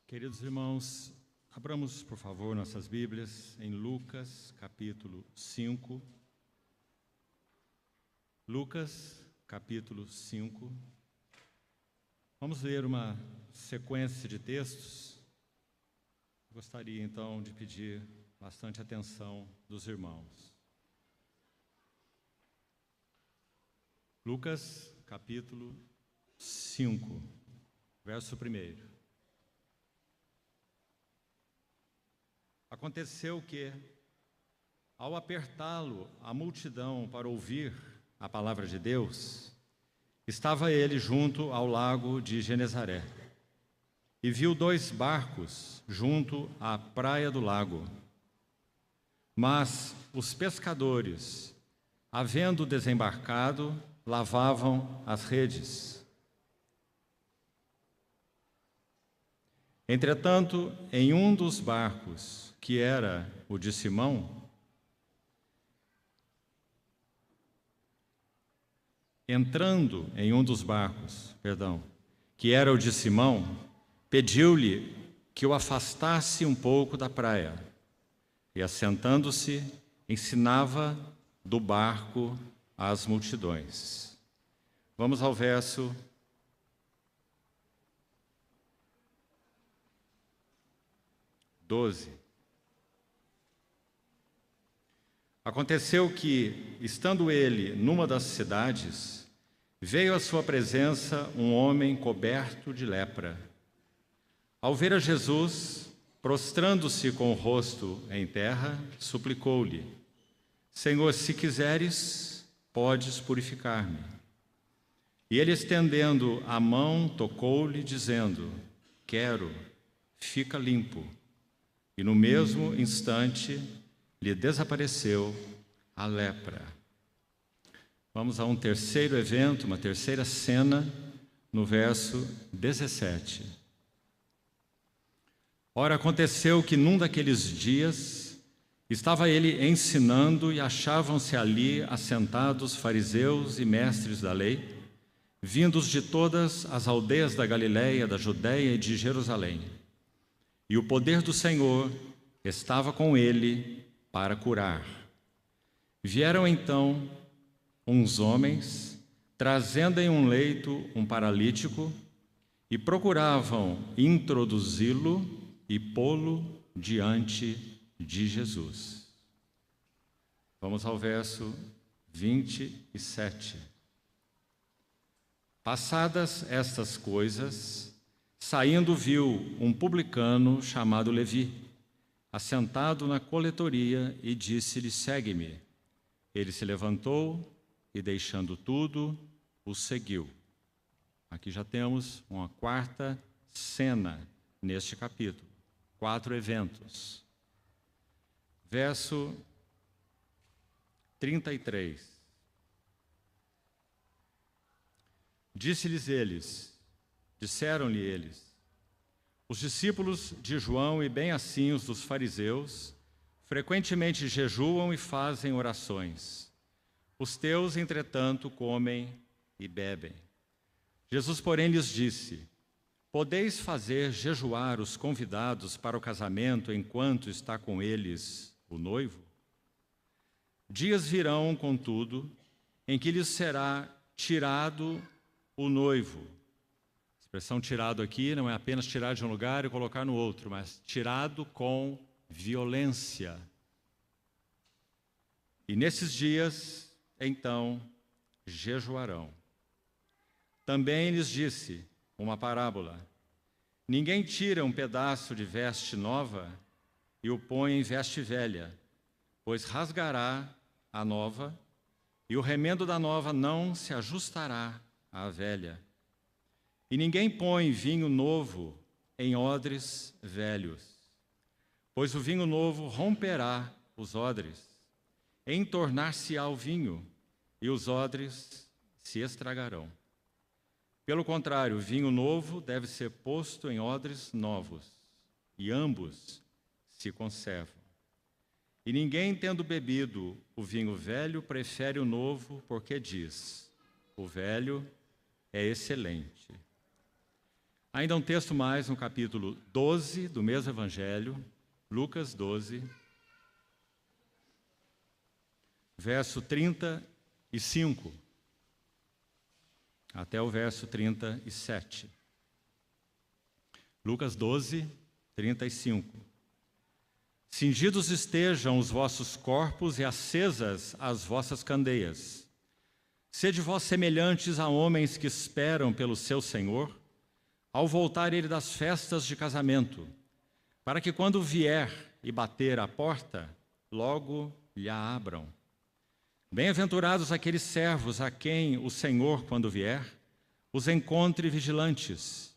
Queridos irmãos, abramos, por favor, nossas Bíblias em Lucas, capítulo 5. Lucas, capítulo 5. Vamos ler uma sequência de textos. Gostaria, então, de pedir bastante atenção dos irmãos. Lucas, capítulo 5, verso 1. Aconteceu que, ao apertá-lo a multidão para ouvir a palavra de Deus, estava ele junto ao lago de Genezaré e viu 2 barcos junto à praia do lago. Mas os pescadores, havendo desembarcado, lavavam as redes. Entretanto, em um dos barcos, que era o de Simão, que era o de Simão, pediu-lhe que o afastasse um pouco da praia, e assentando-se, ensinava do barco às multidões. Vamos ao verso 12. Aconteceu que, estando ele numa das cidades, veio à sua presença um homem coberto de lepra. Ao ver a Jesus, prostrando-se com o rosto em terra, suplicou-lhe: Senhor, se quiseres, podes purificar-me. E ele, estendendo a mão, tocou-lhe, dizendo: Quero, fica limpo. E no mesmo instante lhe desapareceu a lepra. Vamos a um terceiro evento, uma terceira cena, no verso 17. Ora, aconteceu que num daqueles dias estava ele ensinando e achavam-se ali assentados fariseus e mestres da lei, vindos de todas as aldeias da Galiléia, da Judéia e de Jerusalém. E o poder do Senhor estava com ele para curar. Vieram então uns homens, trazendo em um leito um paralítico, e procuravam introduzi-lo e pô-lo diante de Jesus. Vamos ao verso 27. Passadas estas coisas, saindo viu um publicano chamado Levi, assentado na coletoria, e disse-lhe: Segue-me. Ele se levantou e, deixando tudo, o seguiu. Aqui já temos uma quarta cena neste capítulo. 4 eventos. Verso 33. Disseram-lhe eles: os discípulos de João e bem assim os dos fariseus frequentemente jejuam e fazem orações. Os teus, entretanto, comem e bebem. Jesus, porém, lhes disse: podeis fazer jejuar os convidados para o casamento enquanto está com eles o noivo? Dias virão, contudo, em que lhes será tirado o noivo. A expressão tirado aqui não é apenas tirar de um lugar e colocar no outro, mas tirado com violência. E nesses dias, então, jejuarão. Também lhes disse uma parábola: ninguém tira um pedaço de veste nova e o põe em veste velha, pois rasgará a nova, e o remendo da nova não se ajustará à velha. E ninguém põe vinho novo em odres velhos, pois o vinho novo romperá os odres, entornar-se-á o vinho, e os odres se estragarão. Pelo contrário, o vinho novo deve ser posto em odres novos, e ambos se conservam. E ninguém, tendo bebido o vinho velho, prefere o novo, porque diz: o velho é excelente. Ainda um texto mais no capítulo 12 do mesmo Evangelho, Lucas 12, verso 35, até o verso 37. Lucas 12, 35. Cingidos estejam os vossos corpos e acesas as vossas candeias. Sede vós semelhantes a homens que esperam pelo seu Senhor, ao voltar ele das festas de casamento, para que quando vier e bater à porta, logo lhe abram. Bem-aventurados aqueles servos a quem o Senhor, quando vier, os encontre vigilantes.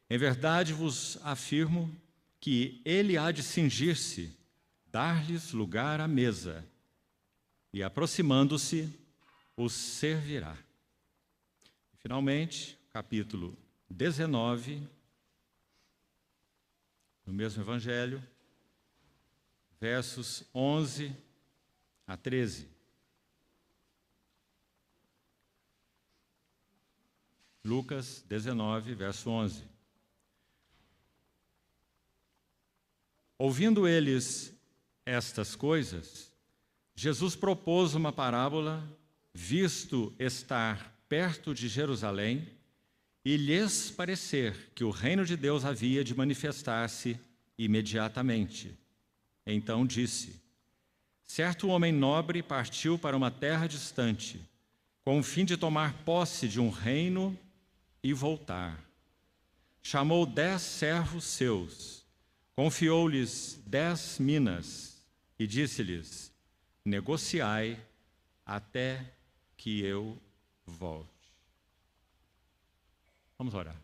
Em verdade vos afirmo que ele há de cingir-se, dar-lhes lugar à mesa, e aproximando-se, os servirá. Finalmente, capítulo 19, no mesmo Evangelho, versos 11 a 13. Lucas 19, verso 11. Ouvindo eles estas coisas, Jesus propôs uma parábola, visto estar perto de Jerusalém, e lhes parecer que o reino de Deus havia de manifestar-se imediatamente. Então disse: certo homem nobre partiu para uma terra distante, com o fim de tomar posse de um reino e voltar. Chamou 10 servos seus, confiou-lhes 10 minas e disse-lhes: negociai até que eu volte. Vamos orar.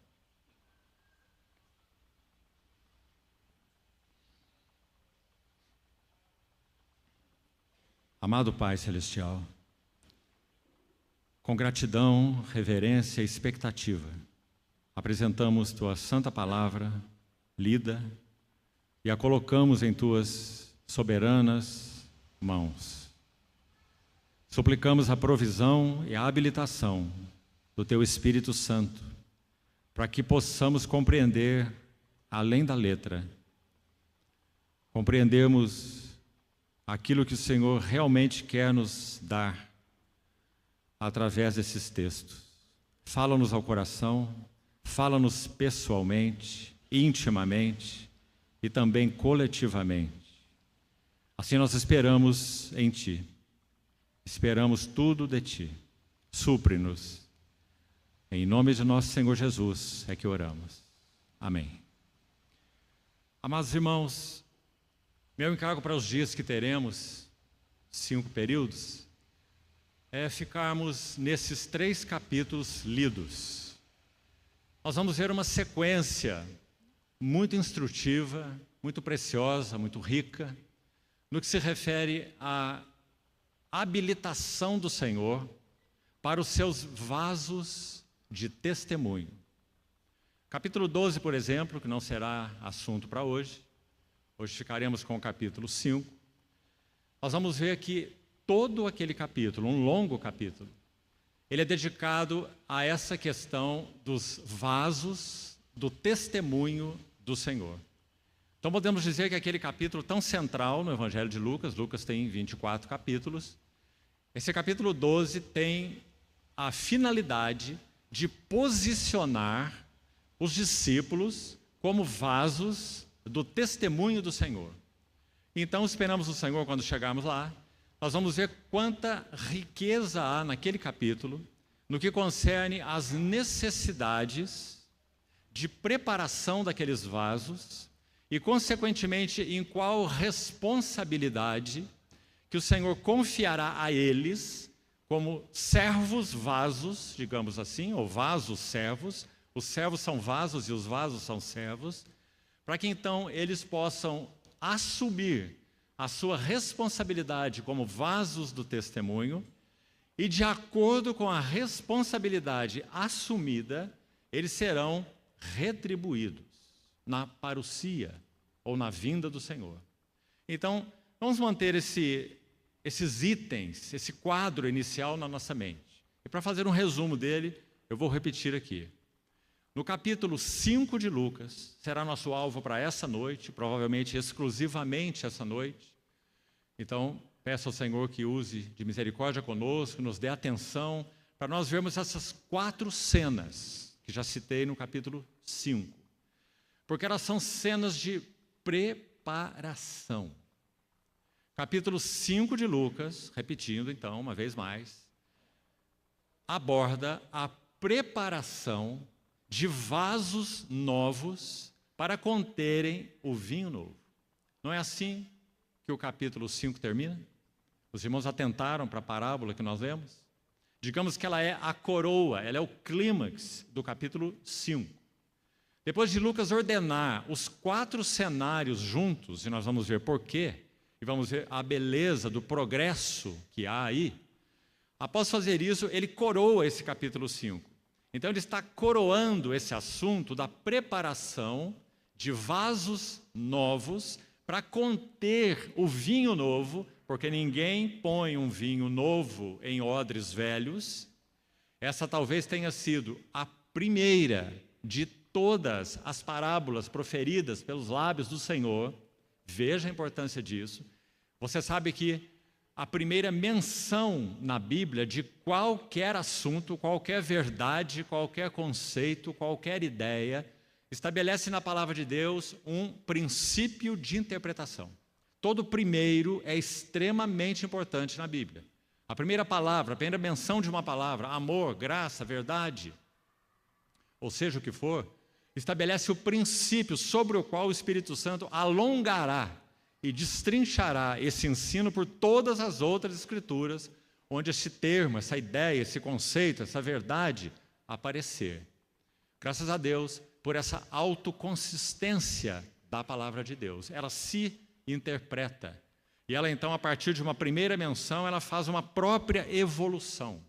Amado Pai Celestial, com gratidão, reverência e expectativa, apresentamos Tua Santa Palavra, lida, e a colocamos em Tuas soberanas mãos. Suplicamos a provisão e a habilitação do Teu Espírito Santo, para que possamos compreender além da letra, compreendermos aquilo que o Senhor realmente quer nos dar através desses textos. Fala-nos ao coração, fala-nos pessoalmente, intimamente e também coletivamente. Assim nós esperamos em Ti, esperamos tudo de Ti. Supre-nos. Em nome de nosso Senhor Jesus é que oramos. Amém. Amados irmãos, meu encargo para os dias que teremos, 5 períodos, é ficarmos nesses 3 capítulos lidos. Nós vamos ver uma sequência muito instrutiva, muito preciosa, muito rica, no que se refere à habilitação do Senhor para os seus vasos de testemunho. Capítulo 12, por exemplo, que não será assunto para hoje, hoje ficaremos com o capítulo 5, nós vamos ver que todo aquele capítulo, um longo capítulo, ele é dedicado a essa questão dos vasos do testemunho do Senhor. Então podemos dizer que aquele capítulo tão central no Evangelho de Lucas, Lucas tem 24 capítulos, esse capítulo 12 tem a finalidade de posicionar os discípulos como vasos do testemunho do Senhor. Então esperamos o Senhor, quando chegarmos lá, nós vamos ver quanta riqueza há naquele capítulo, no que concerne às necessidades de preparação daqueles vasos e, consequentemente, em qual responsabilidade que o Senhor confiará a eles como servos vasos, digamos assim, ou vasos servos. Os servos são vasos e os vasos são servos, para que então eles possam assumir a sua responsabilidade como vasos do testemunho e, de acordo com a responsabilidade assumida, eles serão retribuídos na parousia ou na vinda do Senhor. Então, vamos manter esses itens, esse quadro inicial na nossa mente. E para fazer um resumo dele, eu vou repetir aqui. No capítulo 5 de Lucas, será nosso alvo para essa noite, provavelmente exclusivamente essa noite. Então, peço ao Senhor que use de misericórdia conosco, nos dê atenção, para nós vermos essas 4 cenas que já citei no capítulo 5. Porque elas são cenas de preparação. Capítulo 5 de Lucas, repetindo então, uma vez mais, aborda a preparação de vasos novos para conterem o vinho novo. Não é assim que o capítulo 5 termina? Os irmãos atentaram para a parábola que nós lemos? Digamos que ela é a coroa, ela é o clímax do capítulo 5. Depois de Lucas ordenar os 4 cenários juntos, e nós vamos ver por quê, e vamos ver a beleza do progresso que há aí, após fazer isso, ele coroa esse capítulo 5. Então, ele está coroando esse assunto da preparação de vasos novos para conter o vinho novo, porque ninguém põe um vinho novo em odres velhos. Essa talvez tenha sido a primeira de todas as parábolas proferidas pelos lábios do Senhor. Veja a importância disso. Você sabe que a primeira menção na Bíblia de qualquer assunto, qualquer verdade, qualquer conceito, qualquer ideia, estabelece na palavra de Deus um princípio de interpretação. Todo primeiro é extremamente importante na Bíblia. A primeira palavra, a primeira menção de uma palavra, amor, graça, verdade, ou seja o que for, estabelece o princípio sobre o qual o Espírito Santo alongará e destrinchará esse ensino por todas as outras escrituras, onde esse termo, essa ideia, esse conceito, essa verdade aparecer. Graças a Deus por essa autoconsistência da palavra de Deus. Ela se interpreta. E ela então, a partir de uma primeira menção, ela faz uma própria evolução.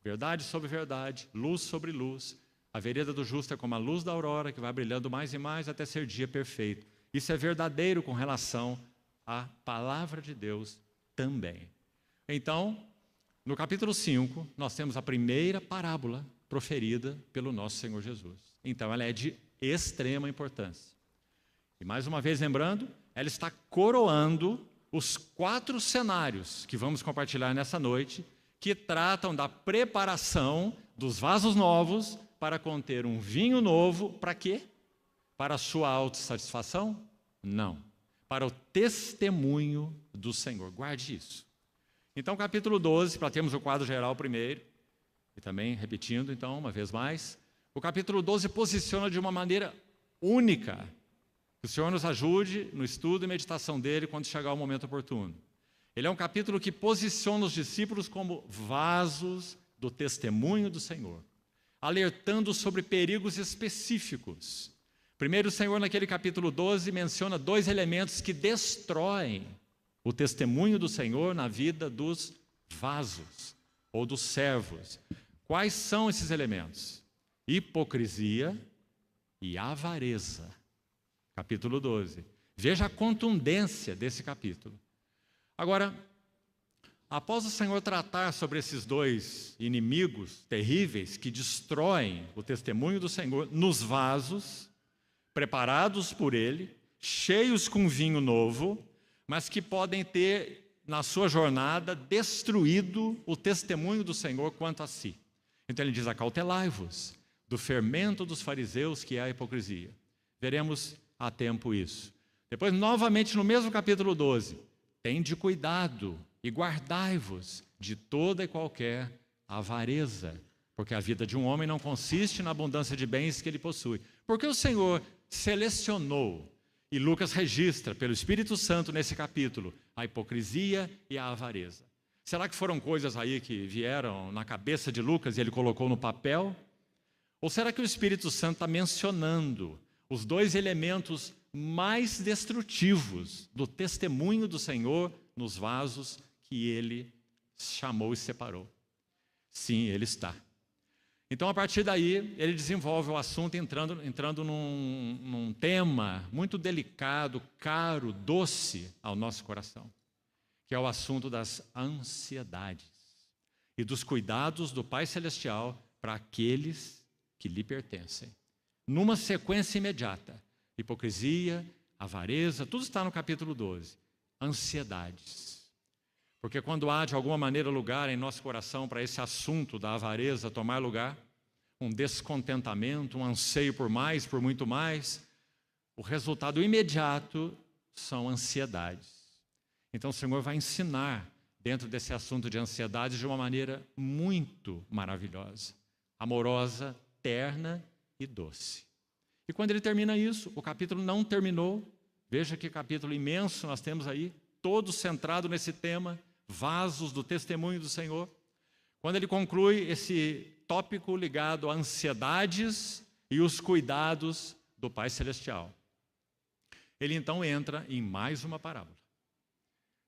Verdade sobre verdade, luz sobre luz. A vereda do justo é como a luz da aurora, que vai brilhando mais e mais até ser dia perfeito. Isso é verdadeiro com relação à palavra de Deus também. Então, no capítulo 5, nós temos a primeira parábola proferida pelo nosso Senhor Jesus. Então, ela é de extrema importância. E mais uma vez lembrando, ela está coroando os 4 cenários que vamos compartilhar nessa noite, que tratam da preparação dos vasos novos para conter um vinho novo, para quê? Para a sua autossatisfação? Não. Para o testemunho do Senhor. Guarde isso. Então, capítulo 12, para termos o quadro geral primeiro, e também repetindo, então, uma vez mais, o capítulo 12 posiciona de uma maneira única. Que o Senhor nos ajude no estudo e meditação dele quando chegar o momento oportuno. Ele é um capítulo que posiciona os discípulos como vasos do testemunho do Senhor, alertando sobre perigos específicos. Primeiro, o Senhor, naquele capítulo 12, menciona 2 elementos que destroem o testemunho do Senhor na vida dos vasos ou dos servos. Quais são esses elementos? Hipocrisia e avareza. Capítulo 12. Veja a contundência desse capítulo. Agora, após o Senhor tratar sobre esses 2 inimigos terríveis que destroem o testemunho do Senhor nos vasos, preparados por Ele, cheios com vinho novo, mas que podem ter, na sua jornada, destruído o testemunho do Senhor quanto a si. Então ele diz, acautelai-vos do fermento dos fariseus, que é a hipocrisia. Veremos a tempo isso. Depois, novamente, no mesmo capítulo 12, tende cuidado e guardai-vos de toda e qualquer avareza, porque a vida de um homem não consiste na abundância de bens que ele possui. Porque o Senhor selecionou, e Lucas registra pelo Espírito Santo nesse capítulo, a hipocrisia e a avareza. Será que foram coisas aí que vieram na cabeça de Lucas e ele colocou no papel? Ou será que o Espírito Santo está mencionando os 2 elementos mais destrutivos do testemunho do Senhor nos vasos que ele chamou e separou? Sim, ele está. Então, a partir daí, ele desenvolve o assunto entrando num tema muito delicado, caro, doce ao nosso coração, que é o assunto das ansiedades e dos cuidados do Pai Celestial para aqueles que lhe pertencem. numa sequência imediata. Hipocrisia, avareza, tudo está no capítulo 12. Ansiedades. Porque quando há, de alguma maneira, lugar em nosso coração para esse assunto da avareza tomar lugar, um descontentamento, um anseio por mais, por muito mais, o resultado imediato são ansiedades. Então o Senhor vai ensinar dentro desse assunto de ansiedade de uma maneira muito maravilhosa, amorosa, terna e doce. E quando ele termina isso, o capítulo não terminou. Veja que capítulo imenso nós temos aí, todo centrado nesse tema, vasos do testemunho do Senhor. Quando ele conclui esse tópico ligado a ansiedades e os cuidados do Pai Celestial, ele então entra em mais uma parábola,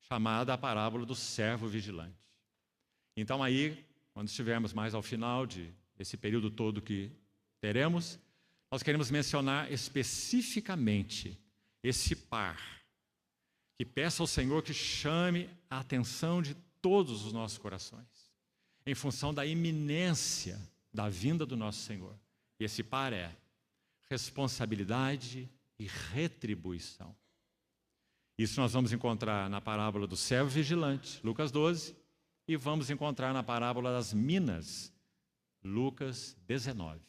chamada a parábola do servo vigilante. Então aí, quando estivermos mais ao final desse período todo que teremos, nós queremos mencionar especificamente esse par, que peça ao Senhor que chame a atenção de todos os nossos corações, em função da iminência da vinda do nosso Senhor. E esse par é responsabilidade e retribuição. Isso nós vamos encontrar na parábola do servo vigilante, Lucas 12, e vamos encontrar na parábola das minas, Lucas 19.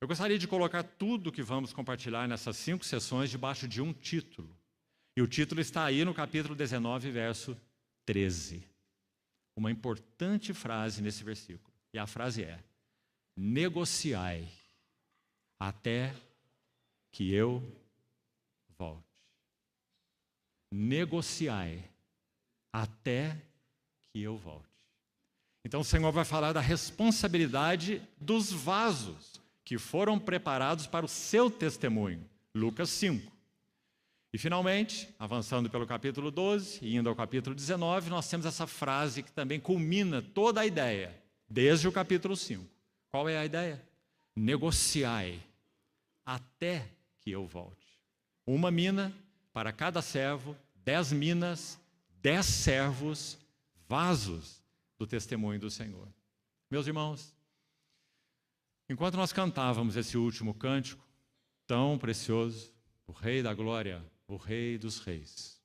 Eu gostaria de colocar tudo que vamos compartilhar nessas 5 sessões debaixo de um título. E o título está aí no capítulo 19, verso 13. Uma importante frase nesse versículo. E a frase é: negociai até que eu volte. Negociai até que eu volte. Então o Senhor vai falar da responsabilidade dos vasos que foram preparados para o seu testemunho. Lucas 5. E finalmente, avançando pelo capítulo 12 e indo ao capítulo 19, nós temos essa frase que também culmina toda a ideia, desde o capítulo 5. Qual é a ideia? Negociai até que eu volte. Uma mina para cada servo, 10 minas, 10 servos, vasos do testemunho do Senhor. Meus irmãos, enquanto nós cantávamos esse último cântico, tão precioso, o Rei da Glória, o Rei dos Reis,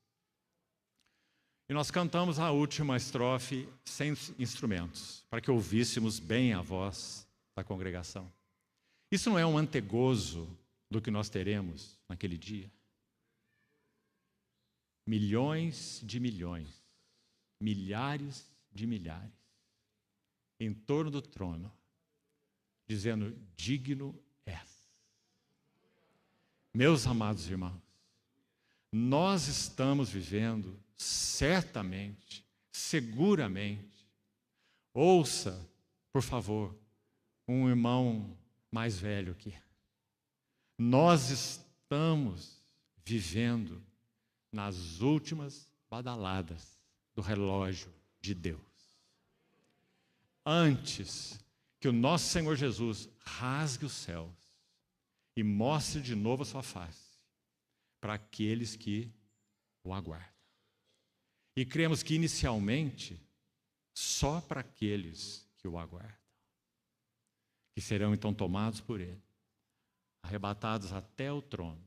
e nós cantamos a última estrofe sem instrumentos, para que ouvíssemos bem a voz da congregação. Isso não é um antegozo do que nós teremos naquele dia? Milhões de milhões, milhares de milhares, em torno do trono, dizendo: digno és. Meus amados irmãos, nós estamos vivendo certamente, seguramente. Ouça, por favor, um irmão mais velho aqui. Nós estamos vivendo nas últimas badaladas do relógio de Deus. Antes que o nosso Senhor Jesus rasgue os céus e mostre de novo a sua face para aqueles que o aguardam. E cremos que inicialmente só para aqueles que o aguardam, que serão então tomados por ele, arrebatados até o trono,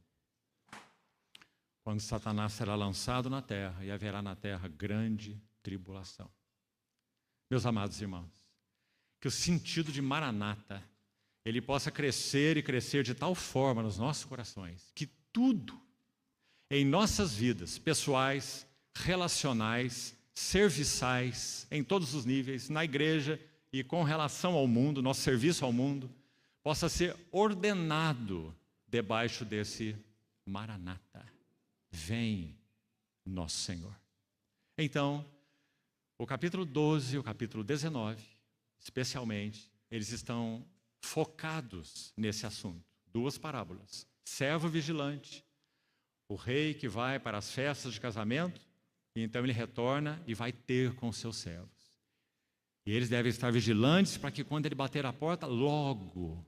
quando Satanás será lançado na terra e haverá na terra grande tribulação. Meus amados irmãos, que o sentido de Maranata ele possa crescer e crescer de tal forma nos nossos corações, que tudo em nossas vidas pessoais, relacionais, serviçais, em todos os níveis, na igreja e com relação ao mundo, nosso serviço ao mundo, possa ser ordenado debaixo desse Maranata. Vem, nosso Senhor. Então, o capítulo 12 e o capítulo 19, especialmente, eles estão focados nesse assunto. 2 parábolas. Servo vigilante, o rei que vai para as festas de casamento, e então ele retorna e vai ter com os seus servos. E eles devem estar vigilantes para que quando ele bater a porta, logo,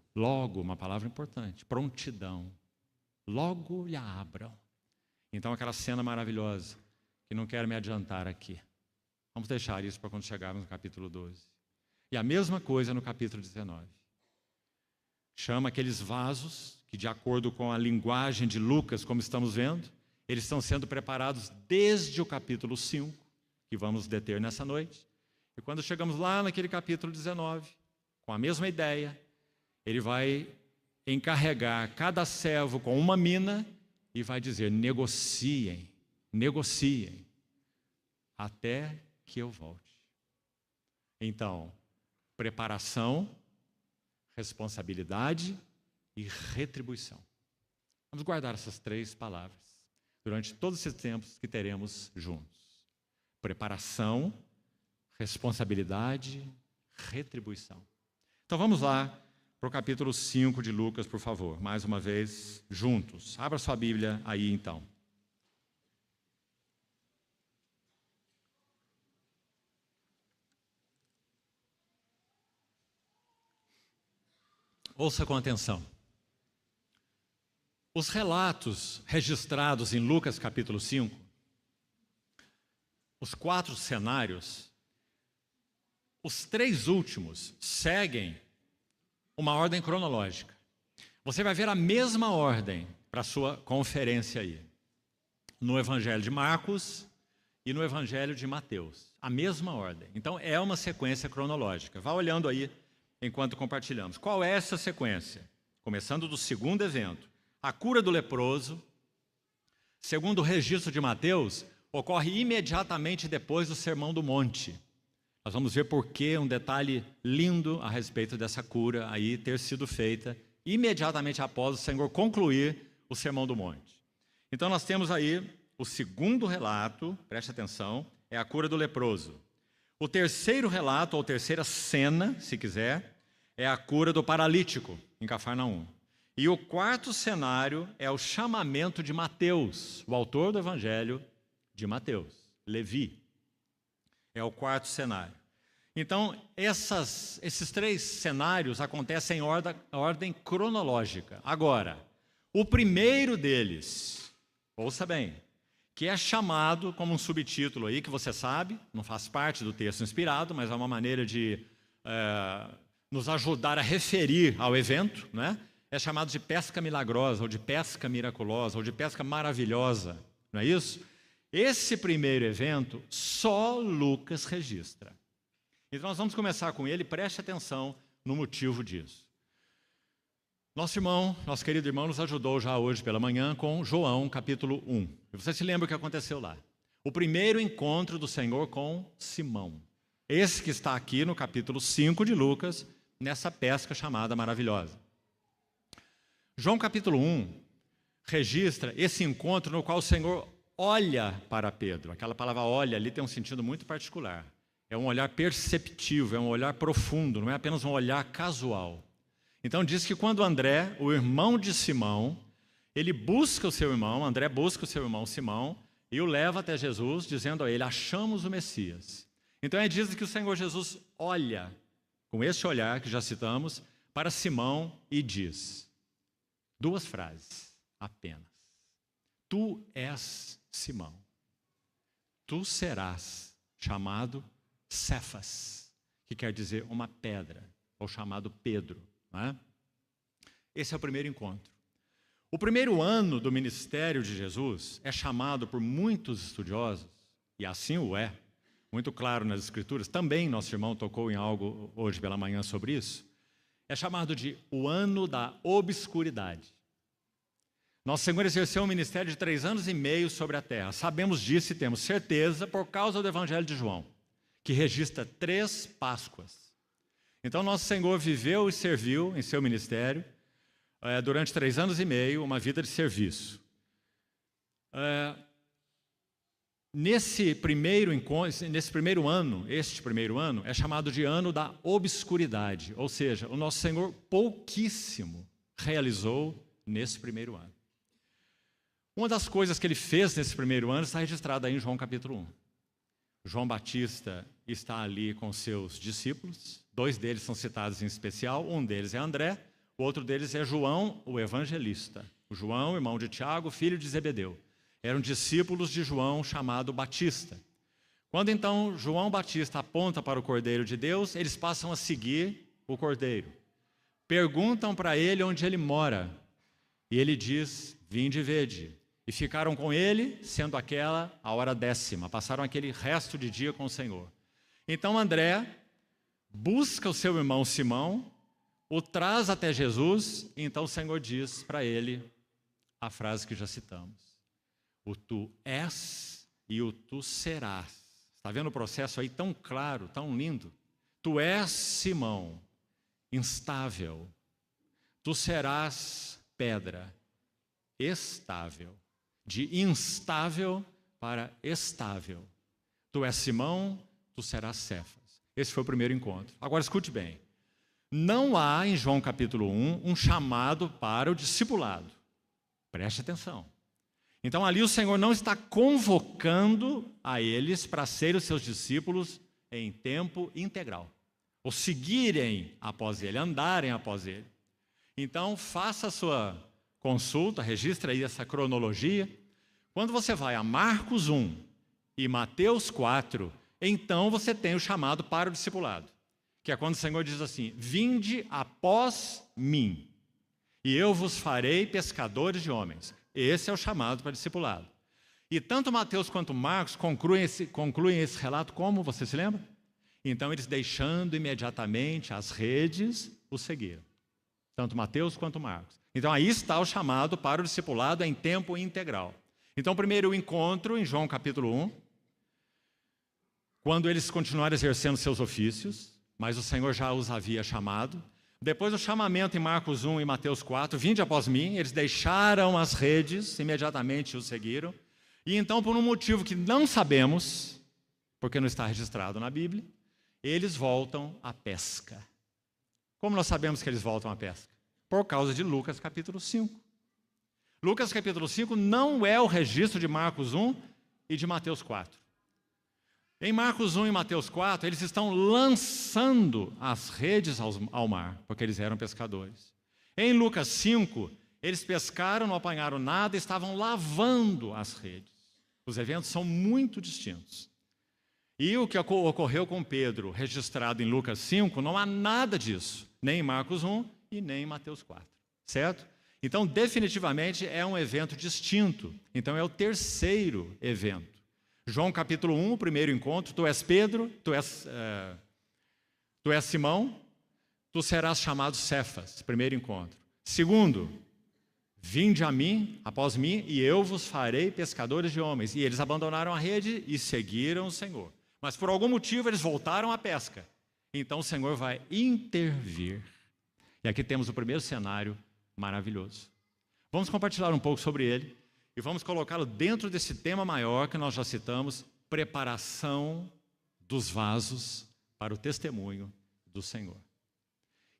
uma palavra importante, prontidão, logo lhe abram. Então aquela cena maravilhosa, que não quero me adiantar aqui. Vamos deixar isso para quando chegarmos no capítulo 12. E a mesma coisa no capítulo 19. chama aqueles vasos que, de acordo com a linguagem de Lucas, como estamos vendo, eles estão sendo preparados desde o capítulo 5, que vamos deter nessa noite. E quando chegamos lá naquele capítulo 19, com a mesma ideia, ele vai encarregar cada servo com uma mina e vai dizer: negociem, negociem, até que eu volte. Então, preparação, responsabilidade e retribuição. Vamos guardar essas 3 palavras durante todos esses tempos que teremos juntos. Preparação, responsabilidade, retribuição. Então vamos lá para o capítulo 5 de Lucas, por favor. Mais uma vez, juntos. Abra sua Bíblia aí, então. Ouça com atenção. Os relatos registrados em Lucas capítulo 5, os 4 cenários, os 3 últimos seguem uma ordem cronológica. Você vai ver a mesma ordem para a sua conferência aí, no Evangelho de Marcos e no Evangelho de Mateus. A mesma ordem. Então é uma sequência cronológica. Vá olhando aí enquanto compartilhamos. Qual é essa sequência? Começando do segundo evento. A cura do leproso, segundo o registro de Mateus, ocorre imediatamente depois do Sermão do Monte. Nós vamos ver por que um detalhe lindo a respeito dessa cura aí ter sido feita imediatamente após o Senhor concluir o Sermão do Monte. Então nós temos aí o segundo relato, preste atenção, é a cura do leproso. O terceiro relato, ou terceira cena, se quiser, é a cura do paralítico, em Cafarnaum. E o quarto cenário é o chamamento de Mateus, o autor do Evangelho de Mateus, Levi. É o quarto cenário. Então, esses 3 cenários acontecem em ordem cronológica. Agora, o primeiro deles, ouça bem, que é chamado como um subtítulo aí, que você sabe, não faz parte do texto inspirado, mas é uma maneira de nos ajudar a referir ao evento, né? É chamado de pesca milagrosa, ou de pesca miraculosa, ou de pesca maravilhosa, não é isso? Esse primeiro evento, só Lucas registra. Então nós vamos começar com ele, preste atenção no motivo disso. Nosso querido irmão, nos ajudou já hoje pela manhã com João, capítulo 1. E você se lembra o que aconteceu lá? O primeiro encontro do Senhor com Simão. Esse que está aqui no capítulo 5 de Lucas, nessa pesca chamada maravilhosa. João capítulo 1 registra esse encontro no qual o Senhor olha para Pedro. Aquela palavra olha ali tem um sentido muito particular. É um olhar perceptivo, é um olhar profundo, não é apenas um olhar casual. Então diz que quando André, o irmão de Simão, ele busca o seu irmão, André busca o seu irmão Simão e o leva até Jesus, dizendo a ele: achamos o Messias. Então diz que o Senhor Jesus olha, com este olhar que já citamos, para Simão e diz 2 frases apenas. Tu és Simão, tu serás chamado Cefas, que quer dizer uma pedra, ou chamado Pedro. Não é? Esse é o primeiro encontro. O primeiro ano do ministério de Jesus é chamado por muitos estudiosos, e assim o é, muito claro nas Escrituras, também nosso irmão tocou em algo hoje pela manhã sobre isso, é chamado de o ano da obscuridade. Nosso Senhor exerceu um ministério de 3 anos e meio sobre a terra. Sabemos disso e temos certeza por causa do Evangelho de João, que registra 3 Páscoas. Então, nosso Senhor viveu e serviu em seu ministério durante 3 anos e meio, uma vida de serviço. Este primeiro ano é chamado de ano da obscuridade, ou seja, o nosso Senhor pouquíssimo realizou nesse primeiro ano. Uma das coisas que ele fez nesse primeiro ano está registrada aí em João capítulo 1. João Batista está ali com seus discípulos, 2 deles são citados em especial, um deles é André, o outro deles é João, o evangelista. O João, irmão de Tiago, filho de Zebedeu. Eram discípulos de João chamado Batista. Quando então João Batista aponta para o Cordeiro de Deus, eles passam a seguir o Cordeiro. perguntam para ele onde ele mora. E ele diz: vinde e vede. E ficaram com ele, sendo aquela a hora 10ª. Passaram aquele resto de dia com o Senhor. Então André busca o seu irmão Simão, o traz até Jesus, e então o Senhor diz para ele a frase que já citamos: o tu és e o tu serás. Está vendo o processo aí tão claro, tão lindo? Tu és Simão, instável. Tu serás pedra, estável. De instável para estável. Tu és Simão, tu serás Cefas. Esse foi o primeiro encontro. Agora escute bem. Não há em João capítulo 1 um chamado para o discipulado. Preste atenção. Então ali o Senhor não está convocando a eles para serem os seus discípulos em tempo integral. Ou seguirem após ele, andarem após ele. Então faça a sua consulta, registre aí essa cronologia. Quando você vai a Marcos 1 e Mateus 4, então você tem o chamado para o discipulado. Que é quando o Senhor diz assim: vinde após mim, e eu vos farei pescadores de homens. Esse é o chamado para o discipulado. E tanto Mateus quanto Marcos concluem esse relato como, você se lembra? Então eles, deixando imediatamente as redes, o seguiram. Tanto Mateus quanto Marcos. Então aí está o chamado para o discipulado em tempo integral. Então primeiro o encontro em João capítulo 1, quando eles continuaram exercendo seus ofícios, mas o Senhor já os havia chamado. Depois o chamamento em Marcos 1 e Mateus 4, vinde após mim, eles deixaram as redes, imediatamente o seguiram. E então, por um motivo que não sabemos, porque não está registrado na Bíblia, eles voltam à pesca. Como nós sabemos que eles voltam à pesca? Por causa de Lucas capítulo 5. Lucas capítulo 5 não é o registro de Marcos 1 e de Mateus 4. Em Marcos 1 e Mateus 4, eles estão lançando as redes ao mar, porque eles eram pescadores. Em Lucas 5, eles pescaram, não apanharam nada e estavam lavando as redes. Os eventos são muito distintos. E o que ocorreu com Pedro, registrado em Lucas 5, não há nada disso, nem em Marcos 1 e nem em Mateus 4. Certo? Então, definitivamente, é um evento distinto. Então, é o terceiro evento. João capítulo 1, o primeiro encontro: tu és Pedro, tu és Simão, tu serás chamado Cefas, primeiro encontro. Segundo, vinde a mim, após mim, e eu vos farei pescadores de homens. E eles abandonaram a rede e seguiram o Senhor. Mas por algum motivo eles voltaram à pesca. Então o Senhor vai intervir. E aqui temos o primeiro cenário maravilhoso. Vamos compartilhar um pouco sobre ele e vamos colocá-lo dentro desse tema maior que nós já citamos: preparação dos vasos para o testemunho do Senhor.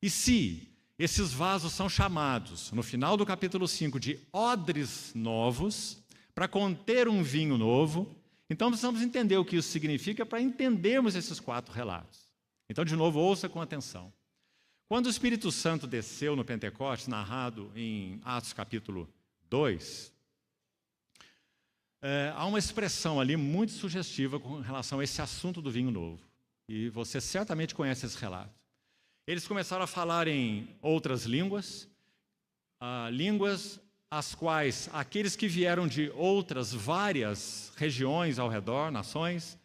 E se esses vasos são chamados, no final do capítulo 5, de odres novos, para conter um vinho novo, então precisamos entender o que isso significa para entendermos esses 4 relatos. Então, de novo, ouça com atenção. Quando o Espírito Santo desceu no Pentecostes, narrado em Atos capítulo 2, há uma expressão ali muito sugestiva com relação a esse assunto do vinho novo. E você certamente conhece esse relato. Eles começaram a falar em outras línguas, línguas as quais aqueles que vieram de outras várias regiões ao redor, nações,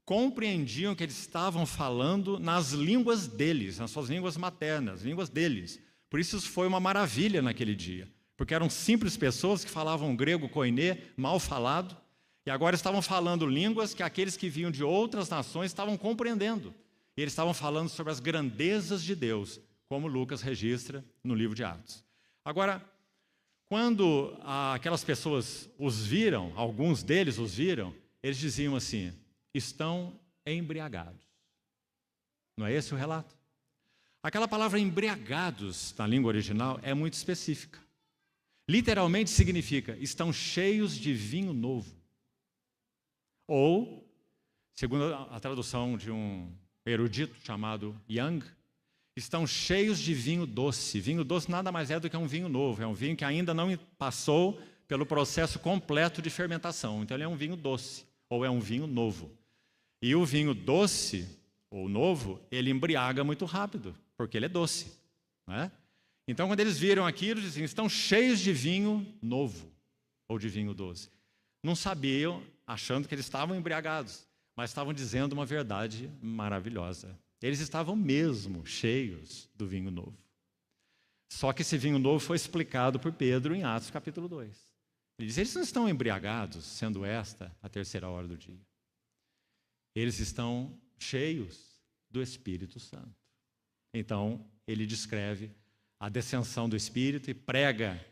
compreendiam que eles estavam falando nas línguas deles, nas suas línguas maternas, línguas deles. Por isso foi uma maravilha naquele dia, porque eram simples pessoas que falavam grego koiné, mal falado, e agora estavam falando línguas que aqueles que vinham de outras nações estavam compreendendo. E eles estavam falando sobre as grandezas de Deus, como Lucas registra no livro de Atos. Agora, quando aquelas pessoas os viram, alguns deles os viram, eles diziam assim: estão embriagados. Não é esse o relato? Aquela palavra embriagados, na língua original, é muito específica. Literalmente significa: estão cheios de vinho novo. Ou, segundo a tradução de um erudito chamado Young, estão cheios de vinho doce. Vinho doce nada mais é do que um vinho novo. É um vinho que ainda não passou pelo processo completo de fermentação. Então ele é um vinho doce, ou é um vinho novo. E o vinho doce, ou novo, ele embriaga muito rápido, porque ele é doce, né? Então, quando eles viram aquilo, diziam, estão cheios de vinho novo, ou de vinho doce. Não sabiam, achando que eles estavam embriagados, mas estavam dizendo uma verdade maravilhosa. Eles estavam mesmo cheios do vinho novo. Só que esse vinho novo foi explicado por Pedro em Atos capítulo 2. Ele diz, eles não estão embriagados, sendo esta a terceira hora do dia. Eles estão cheios do Espírito Santo. Então, ele descreve a descensão do Espírito e prega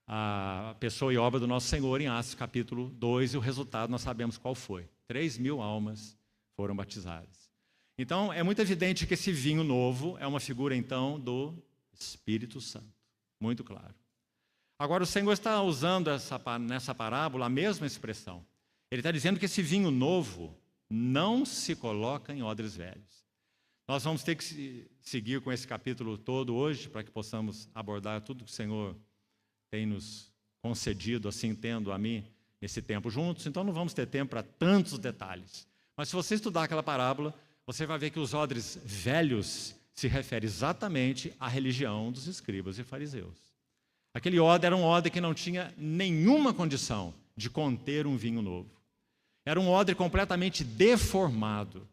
a pessoa e obra do nosso Senhor em Atos capítulo 2, e o resultado nós sabemos qual foi. 3.000 almas foram batizadas. Então, é muito evidente que esse vinho novo é uma figura, então, do Espírito Santo. Muito claro. Agora, o Senhor está usando nessa parábola a mesma expressão. Ele está dizendo que esse vinho novo não se coloca em odres velhos. Nós vamos ter que seguir com esse capítulo todo hoje, para que possamos abordar tudo que o Senhor tem nos concedido, assim tendo a mim, nesse tempo juntos. Então, não vamos ter tempo para tantos detalhes. Mas se você estudar aquela parábola, você vai ver que os odres velhos se refere exatamente à religião dos escribas e fariseus. Aquele odre era um odre que não tinha nenhuma condição de conter um vinho novo. Era um odre completamente deformado.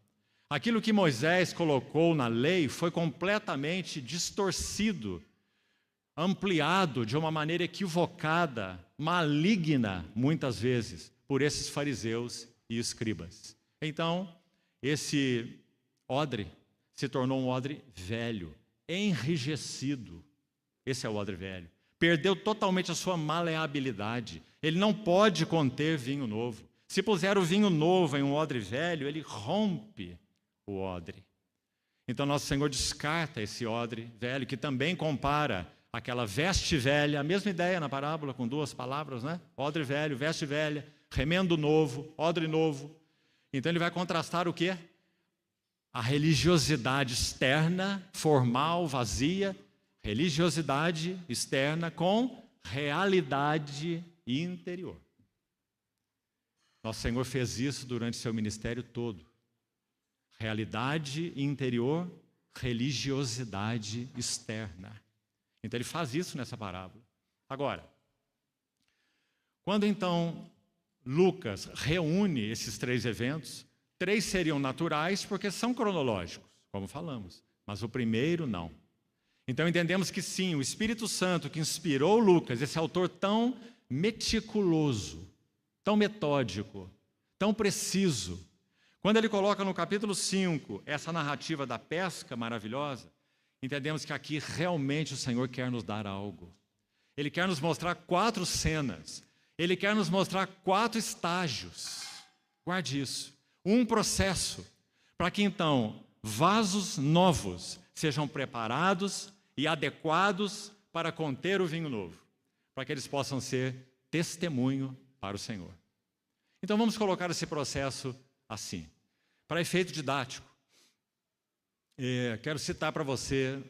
Aquilo que Moisés colocou na lei foi completamente distorcido, ampliado de uma maneira equivocada, maligna, muitas vezes, por esses fariseus e escribas. Então, esse odre se tornou um odre velho, enrijecido. Esse é o odre velho. Perdeu totalmente a sua maleabilidade. Ele não pode conter vinho novo. Se puser o vinho novo em um odre velho, ele rompe o odre. Então, nosso Senhor descarta esse odre velho, que também compara aquela veste velha, a mesma ideia na parábola, com duas palavras, né? Odre velho, veste velha, remendo novo, odre novo. Então, ele vai contrastar o quê? A religiosidade externa, formal, vazia, religiosidade externa com realidade interior. Nosso Senhor fez isso durante seu ministério todo. Realidade interior, religiosidade externa. Então ele faz isso nessa parábola. Agora, quando então Lucas reúne esses três eventos, três seriam naturais porque são cronológicos, como falamos, mas o primeiro não. Então entendemos que sim, o Espírito Santo que inspirou Lucas, esse autor tão meticuloso, tão metódico, tão preciso, quando ele coloca no capítulo 5 essa narrativa da pesca maravilhosa, entendemos que aqui realmente o Senhor quer nos dar algo. Ele quer nos mostrar 4 cenas, ele quer nos mostrar 4 estágios. Guarde isso. Um processo para que então vasos novos sejam preparados e adequados para conter o vinho novo, para que eles possam ser testemunho para o Senhor. Então vamos colocar esse processo assim. Para efeito didático, quero citar para você,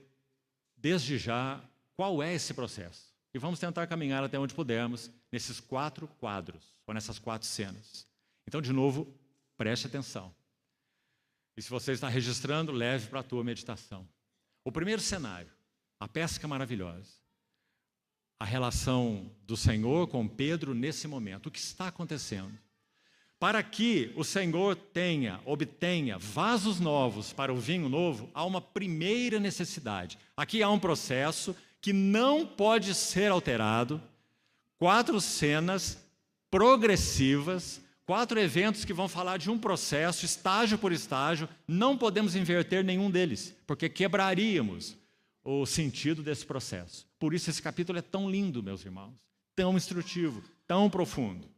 desde já, qual é esse processo. E vamos tentar caminhar até onde pudermos, nesses 4 quadros, ou nessas 4 cenas. Então, de novo, preste atenção. E se você está registrando, leve para a tua meditação. O primeiro cenário, a pesca maravilhosa. A relação do Senhor com Pedro nesse momento. O que está acontecendo? Para que o Senhor obtenha vasos novos para o vinho novo, há uma primeira necessidade. Aqui há um processo que não pode ser alterado. 4 cenas progressivas, 4 eventos que vão falar de um processo, estágio por estágio. Não podemos inverter nenhum deles, porque quebraríamos o sentido desse processo. Por isso esse capítulo é tão lindo, meus irmãos, tão instrutivo, tão profundo.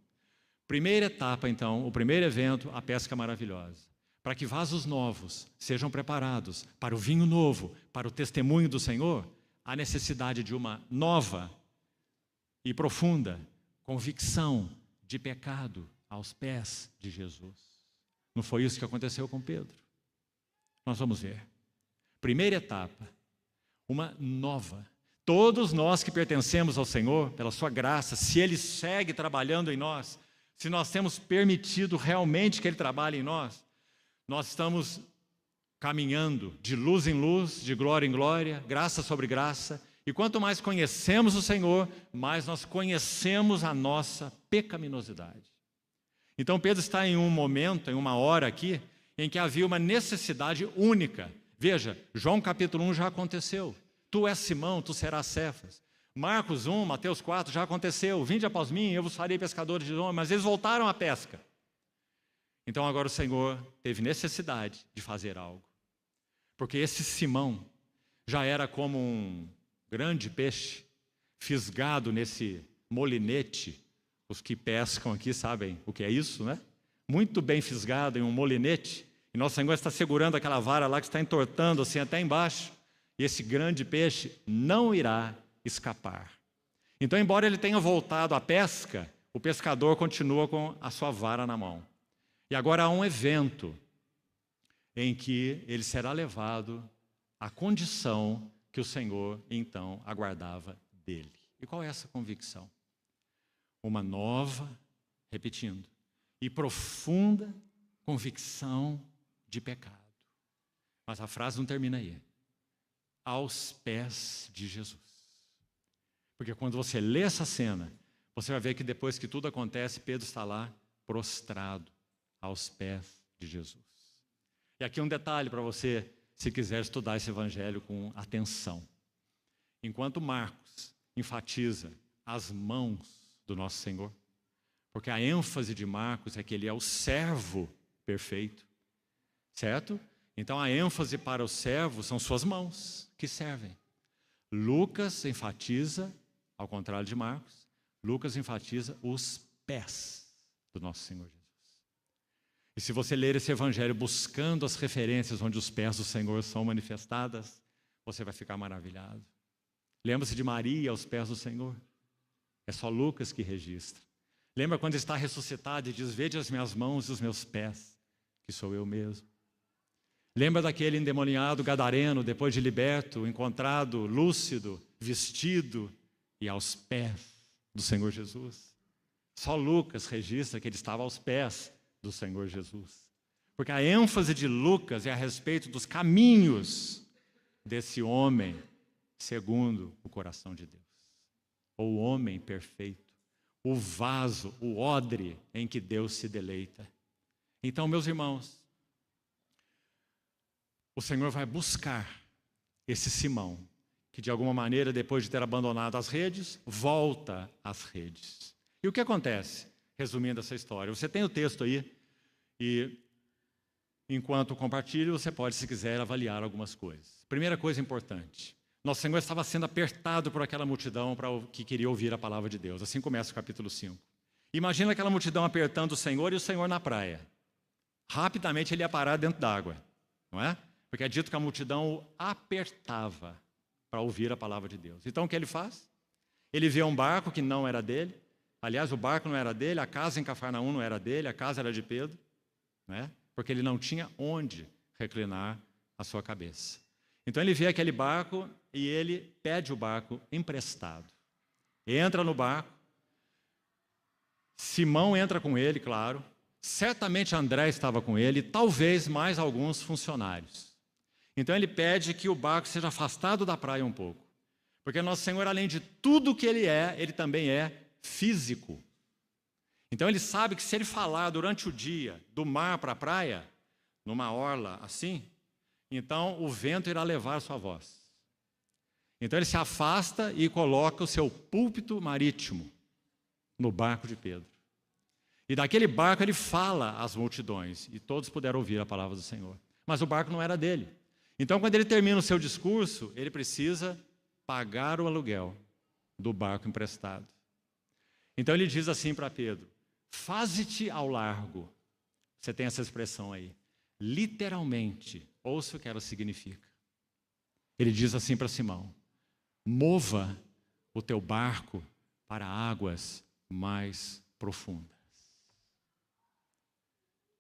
Primeira etapa, então, o primeiro evento, a pesca maravilhosa. Para que vasos novos sejam preparados para o vinho novo, para o testemunho do Senhor, há necessidade de uma nova e profunda convicção de pecado aos pés de Jesus. Não foi isso que aconteceu com Pedro? Nós vamos ver. Primeira etapa, uma nova. Todos nós que pertencemos ao Senhor, pela sua graça, se Ele segue trabalhando em nós, se nós temos permitido realmente que Ele trabalhe em nós, nós estamos caminhando de luz em luz, de glória em glória, graça sobre graça, E quanto mais conhecemos o Senhor, mais nós conhecemos a nossa pecaminosidade. Então Pedro está em um momento, em uma hora aqui, em que havia uma necessidade única. Veja, João capítulo 1 já aconteceu. Tu és Simão, tu serás Cefas. Marcos 1, Mateus 4 já aconteceu. Vinde após mim, eu vos farei pescadores de homens. Mas eles voltaram à pesca. Então agora o Senhor teve necessidade de fazer algo. Porque esse Simão já era como um grande peixe fisgado nesse molinete. Os que pescam aqui sabem o que é isso, né? Muito bem fisgado em um molinete. E nosso Senhor está segurando aquela vara lá que está entortando assim até embaixo. E esse grande peixe não irá escapar. Então, embora ele tenha voltado à pesca, o pescador continua com a sua vara na mão. E agora há um evento em que ele será levado à condição que o Senhor, então, aguardava dele. E qual é essa convicção? Uma nova, repetindo, e profunda convicção de pecado. Mas a frase não termina aí. Aos pés de Jesus. Porque quando você lê essa cena, você vai ver que depois que tudo acontece, Pedro está lá prostrado aos pés de Jesus. E aqui um detalhe para você, se quiser estudar esse evangelho com atenção. Enquanto Marcos enfatiza as mãos do nosso Senhor, porque a ênfase de Marcos é que ele é o servo perfeito, certo? Então a ênfase para o servo são suas mãos que servem. Lucas enfatiza, ao contrário de Marcos, Lucas enfatiza os pés do nosso Senhor Jesus. E se você ler esse evangelho buscando as referências onde os pés do Senhor são manifestadas, você vai ficar maravilhado. Lembra-se de Maria aos pés do Senhor? É só Lucas que registra. Lembra quando está ressuscitado e diz, vede as minhas mãos e os meus pés, que sou eu mesmo. Lembra daquele endemoniado gadareno, depois de liberto, encontrado, lúcido, vestido e aos pés do Senhor Jesus? Só Lucas registra que ele estava aos pés do Senhor Jesus. Porque a ênfase de Lucas é a respeito dos caminhos desse homem segundo o coração de Deus. O homem perfeito, o vaso, o odre em que Deus se deleita. Então, meus irmãos, o Senhor vai buscar esse Simão, que de alguma maneira, depois de ter abandonado as redes, volta às redes. E o que acontece? Resumindo essa história, você tem o texto aí, e enquanto compartilho, você pode, se quiser, avaliar algumas coisas. Primeira coisa importante, nosso Senhor estava sendo apertado por aquela multidão que queria ouvir a palavra de Deus. Assim começa o capítulo 5. Imagina aquela multidão apertando o Senhor e o Senhor na praia. Rapidamente ele ia parar dentro d'água, não é? Porque é dito que a multidão o apertava para ouvir a palavra de Deus. Então o que ele faz? Ele vê um barco que não era dele. Aliás, o barco não era dele, a casa em Cafarnaum não era dele, a casa era de Pedro, né? Porque ele não tinha onde reclinar a sua cabeça. Então ele vê aquele barco e ele pede o barco emprestado. Entra no barco, Simão entra com ele, claro, certamente André estava com ele, e talvez mais alguns funcionários. Então ele pede que o barco seja afastado da praia um pouco, porque nosso Senhor, além de tudo que ele é, ele também é físico. Então ele sabe que se ele falar durante o dia do mar para a praia, numa orla assim, então o vento irá levar a sua voz. Então ele se afasta e coloca o seu púlpito marítimo no barco de Pedro. E daquele barco ele fala às multidões, e todos puderam ouvir a palavra do Senhor. Mas o barco não era dele. Então, quando ele termina o seu discurso, ele precisa pagar o aluguel do barco emprestado. Então ele diz assim para Pedro, faze-te ao largo. Você tem essa expressão aí. Literalmente, ouça o que ela significa. Ele diz assim para Simão, mova o teu barco para águas mais profundas.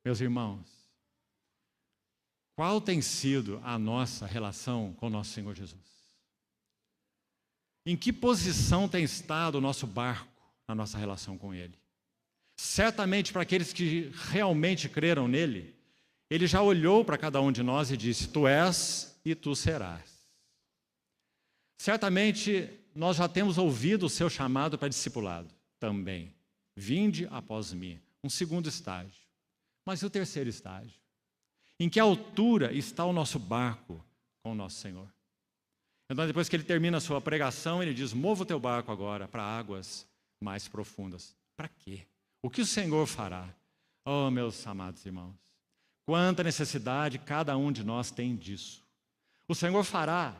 Meus irmãos, qual tem sido a nossa relação com o nosso Senhor Jesus? Em que posição tem estado o nosso barco na nossa relação com Ele? Certamente, para aqueles que realmente creram nele, Ele já olhou para cada um de nós e disse, tu és e tu serás. Certamente nós já temos ouvido o seu chamado para discipulado também. Vinde após mim. Um segundo estágio. Mas e o terceiro estágio? Em que altura está o nosso barco com o nosso Senhor? Então, depois que ele termina a sua pregação, ele diz: mova o teu barco agora para águas mais profundas. Para quê? O que o Senhor fará? Oh, meus amados irmãos, quanta necessidade cada um de nós tem disso. O Senhor fará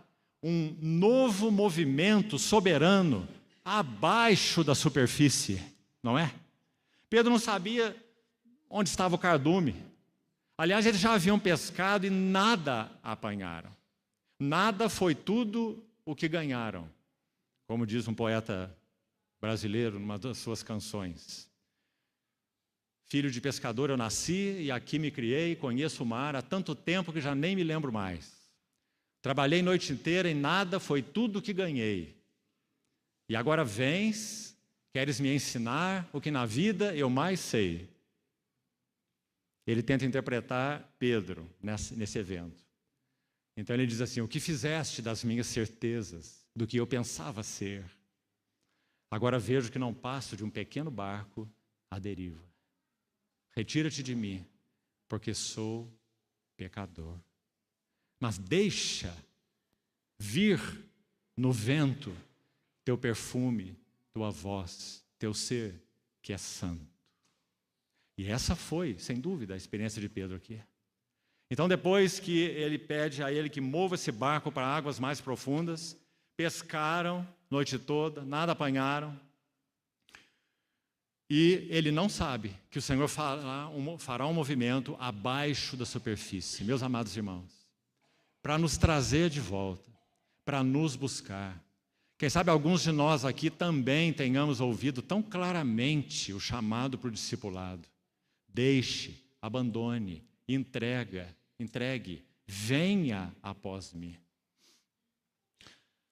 um novo movimento soberano abaixo da superfície, não é? Pedro não sabia onde estava o cardume. Aliás, eles já haviam pescado e nada apanharam. Nada foi tudo o que ganharam, como diz um poeta brasileiro numa das suas canções. Filho de pescador eu nasci e aqui me criei, conheço o mar há tanto tempo que já nem me lembro mais. Trabalhei noite inteira e nada foi tudo o que ganhei. E agora vens, queres me ensinar o que na vida eu mais sei. Ele tenta interpretar Pedro nesse evento. Então ele diz assim: o que fizeste das minhas certezas, do que eu pensava ser? Agora vejo que não passo de um pequeno barco à deriva. Retira-te de mim, porque sou pecador. Mas deixa vir no vento teu perfume, tua voz, teu ser que é santo. E essa foi, sem dúvida, a experiência de Pedro aqui. Então, depois que ele pede a ele que mova esse barco para águas mais profundas, pescaram noite toda, nada apanharam. E ele não sabe que o Senhor fará um movimento abaixo da superfície, meus amados irmãos, para nos trazer de volta, para nos buscar. Quem sabe alguns de nós aqui também tenhamos ouvido tão claramente o chamado para o discipulado. Deixe, abandone, entregue, venha após mim.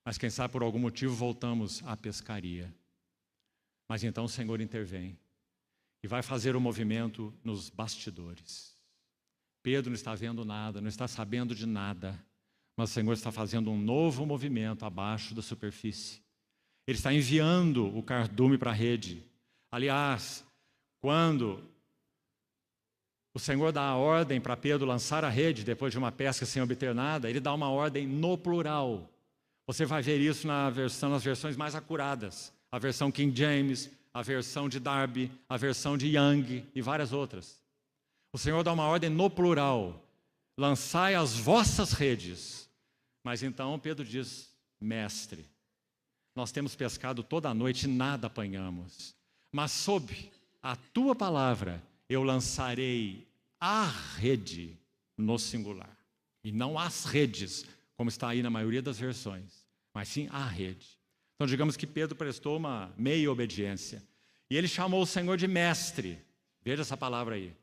Mas quem sabe por algum motivo voltamos à pescaria. Mas então o Senhor intervém e vai fazer o movimento nos bastidores. Pedro não está vendo nada, não está sabendo de nada, mas o Senhor está fazendo um novo movimento abaixo da superfície. Ele está enviando o cardume para a rede. Aliás, quando o Senhor dá a ordem para Pedro lançar a rede, depois de uma pesca sem obter nada, ele dá uma ordem no plural. Você vai ver isso nas versões mais acuradas. A versão King James, a versão de Darby, a versão de Young e várias outras. O Senhor dá uma ordem no plural. Lançai as vossas redes. Mas então Pedro diz: mestre, nós temos pescado toda a noite e nada apanhamos. Mas sob a tua palavra eu lançarei a rede no singular. E não as redes, como está aí na maioria das versões, mas sim a rede. Então digamos que Pedro prestou uma meia obediência. E ele chamou o Senhor de mestre. Veja essa palavra aí.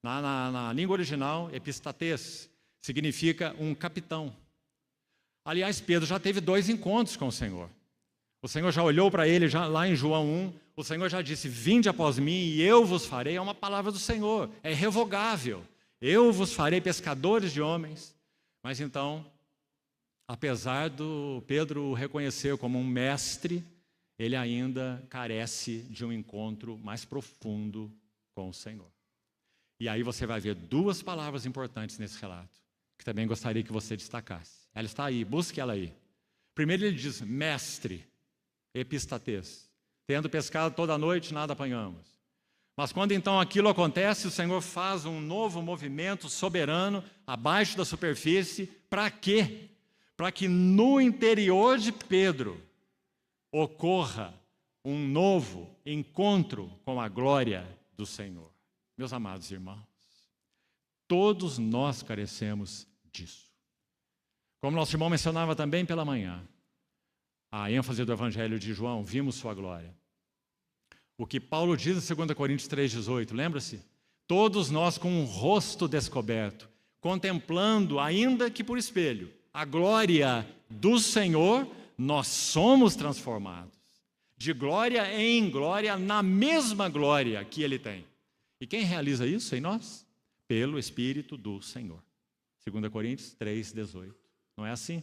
Na língua original, epistates, significa um capitão. Aliás, Pedro já teve 2 encontros com o Senhor. O Senhor já olhou para ele, lá em João 1, o Senhor já disse: vinde após mim e eu vos farei. É uma palavra do Senhor, é irrevogável. Eu vos farei pescadores de homens. Mas então, apesar do Pedro o reconhecer como um mestre, ele ainda carece de um encontro mais profundo com o Senhor. E aí você vai ver 2 palavras importantes nesse relato, que também gostaria que você destacasse. Ela está aí, busque ela aí. Primeiro ele diz: mestre, epistates. Tendo pescado toda a noite, nada apanhamos. Mas quando então aquilo acontece, o Senhor faz um novo movimento soberano abaixo da superfície. Para quê? Para que no interior de Pedro ocorra um novo encontro com a glória do Senhor. Meus amados irmãos, todos nós carecemos disso. Como nosso irmão mencionava também pela manhã, a ênfase do Evangelho de João: vimos sua glória. O que Paulo diz em 2 Coríntios 3,18, lembra-se? Todos nós com um rosto descoberto, contemplando, ainda que por espelho, a glória do Senhor, nós somos transformados. De glória em glória, na mesma glória que Ele tem. E quem realiza isso em nós? Pelo Espírito do Senhor. 2 Coríntios 3,18. Não é assim?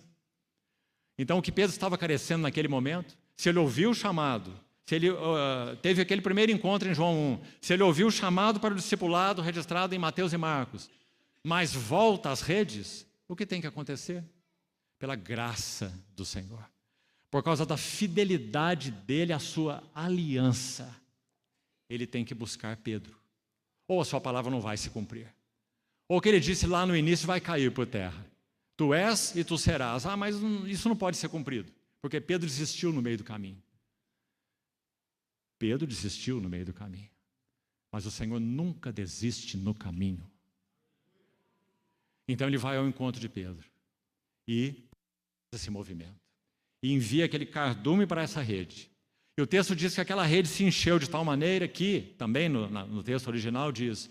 Então, o que Pedro estava carecendo naquele momento, se ele ouviu o chamado, se ele teve aquele primeiro encontro em João 1, se ele ouviu o chamado para o discipulado registrado em Mateus e Marcos, mas volta às redes, o que tem que acontecer? Pela graça do Senhor, por causa da fidelidade dele à sua aliança, ele tem que buscar Pedro, ou a sua palavra não vai se cumprir, ou o que ele disse lá no início vai cair por terra. Tu és e tu serás. Mas isso não pode ser cumprido, porque Pedro desistiu no meio do caminho. Pedro desistiu no meio do caminho, mas o Senhor nunca desiste no caminho. Então ele vai ao encontro de Pedro e faz esse movimento, e envia aquele cardume para essa rede. E o texto diz que aquela rede se encheu de tal maneira que, também no texto original diz,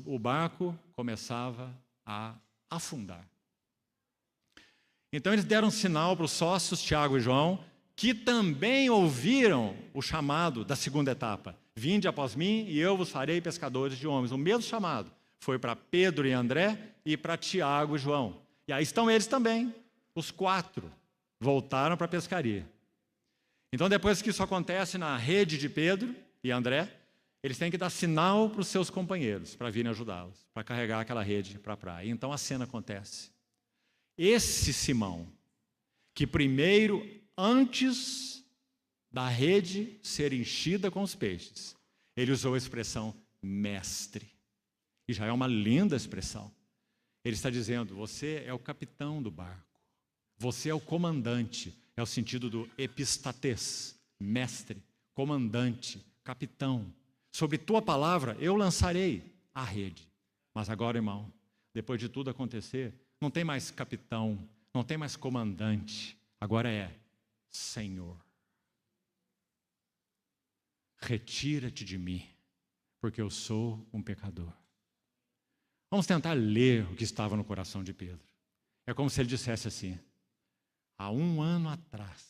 o barco começava a afundar. Então eles deram sinal para os sócios, Tiago e João, que também ouviram o chamado da segunda etapa. Vinde após mim e eu vos farei pescadores de homens. O mesmo chamado foi para Pedro e André e para Tiago e João. E aí estão eles também, os 4, voltaram para a pescaria. Então depois que isso acontece na rede de Pedro e André, eles têm que dar sinal para os seus companheiros, para virem ajudá-los, para carregar aquela rede para a praia. Então a cena acontece. Esse Simão, que primeiro, antes da rede ser enchida com os peixes, ele usou a expressão mestre. E já é uma linda expressão. Ele está dizendo, você é o capitão do barco. Você é o comandante. É o sentido do epistates, mestre, comandante, capitão. Sobre tua palavra eu lançarei a rede. Mas agora, irmão, depois de tudo acontecer, não tem mais capitão, não tem mais comandante, agora é Senhor. Retira-te de mim, porque eu sou um pecador. Vamos tentar ler o que estava no coração de Pedro. É como se ele dissesse assim, há 1 ano atrás,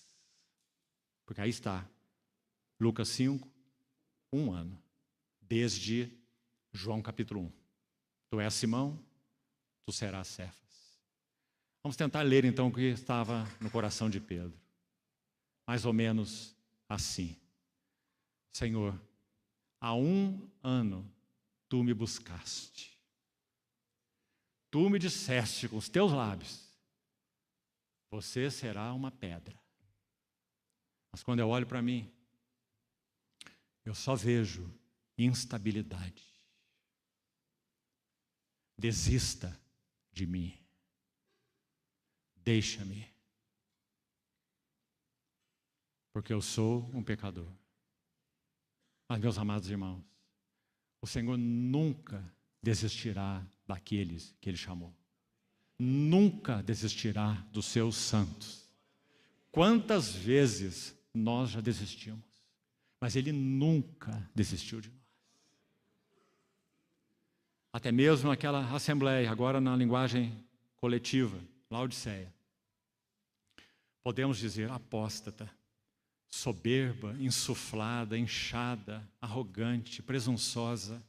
porque aí está, Lucas 5, 1 ano, desde João capítulo 1. Tu és Simão, tu serás Cefas. Vamos tentar ler então o que estava no coração de Pedro. Mais ou menos assim. Senhor, há 1 ano tu me buscaste. Tu me disseste com os teus lábios, você será uma pedra. Mas quando eu olho para mim, eu só vejo instabilidade. Desista de mim. Deixa-me, porque eu sou um pecador. Mas, meus amados irmãos, o Senhor nunca desistirá daqueles que Ele chamou. Nunca desistirá dos seus santos. Quantas vezes nós já desistimos, mas Ele nunca desistiu de nós. Até mesmo naquela assembleia, agora na linguagem coletiva, Laodiceia. Podemos dizer apóstata, soberba, insuflada, inchada, arrogante, presunçosa.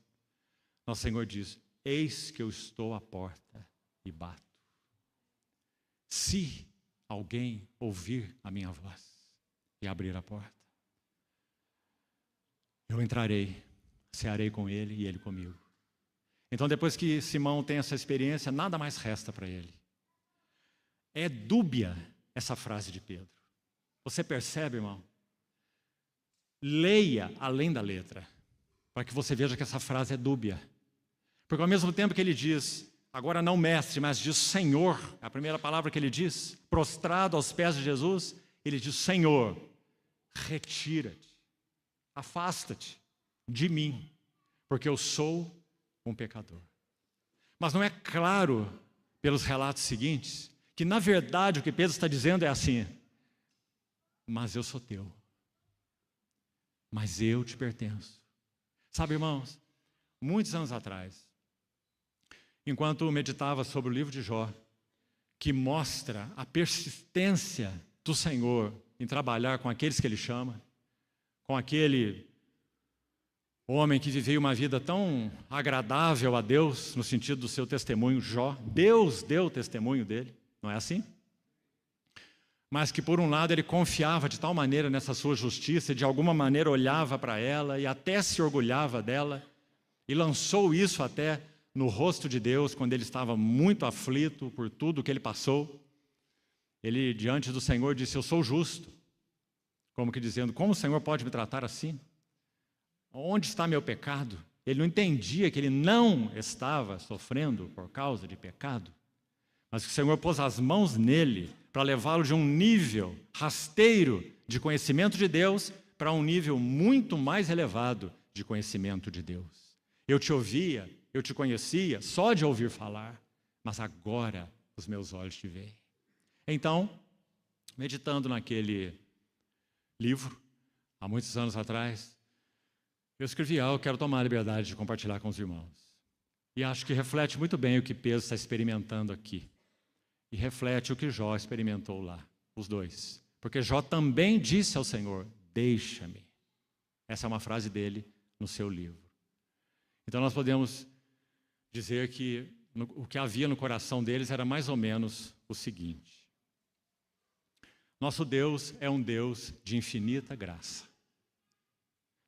Nosso Senhor diz, eis que eu estou à porta e bato. Se alguém ouvir a minha voz e abrir a porta, eu entrarei, cearei com ele e ele comigo. Então, depois que Simão tem essa experiência, nada mais resta para ele. É dúbia essa frase de Pedro. Você percebe, irmão? Leia além da letra, para que você veja que essa frase é dúbia. Porque ao mesmo tempo que ele diz, agora não mestre, mas diz Senhor, é a primeira palavra que ele diz, prostrado aos pés de Jesus, ele diz, Senhor, retira-te, afasta-te de mim, porque eu sou um pecador. Mas não é claro, pelos relatos seguintes, que na verdade o que Pedro está dizendo é assim, mas eu sou teu, mas eu te pertenço. Sabe, irmãos, muitos anos atrás, enquanto meditava sobre o livro de Jó, que mostra a persistência do Senhor em trabalhar com aqueles que Ele chama, com aquele homem que viveu uma vida tão agradável a Deus, no sentido do seu testemunho, Jó. Deus deu testemunho dele, não é assim? mas que, por um lado, ele confiava de tal maneira nessa sua justiça, de alguma maneira olhava para ela e até se orgulhava dela, e lançou isso até no rosto de Deus, quando ele estava muito aflito por tudo que ele passou. Ele, diante do Senhor, disse: eu sou justo. Como que dizendo: como o Senhor pode me tratar assim? Onde está meu pecado? Ele não entendia que ele não estava sofrendo por causa de pecado, mas que o Senhor pôs as mãos nele para levá-lo de um nível rasteiro de conhecimento de Deus para um nível muito mais elevado de conhecimento de Deus. Eu te ouvia, eu te conhecia só de ouvir falar, mas agora os meus olhos te veem. Então, meditando naquele livro, há muitos anos atrás, eu escrevi algo que quero tomar a liberdade de compartilhar com os irmãos. E acho que reflete muito bem o que Pedro está experimentando aqui. E reflete o que Jó experimentou lá, os dois. Porque Jó também disse ao Senhor: deixa-me. Essa é uma frase dele no seu livro. Então nós podemos dizer que o que havia no coração deles era mais ou menos o seguinte: nosso Deus é um Deus de infinita graça.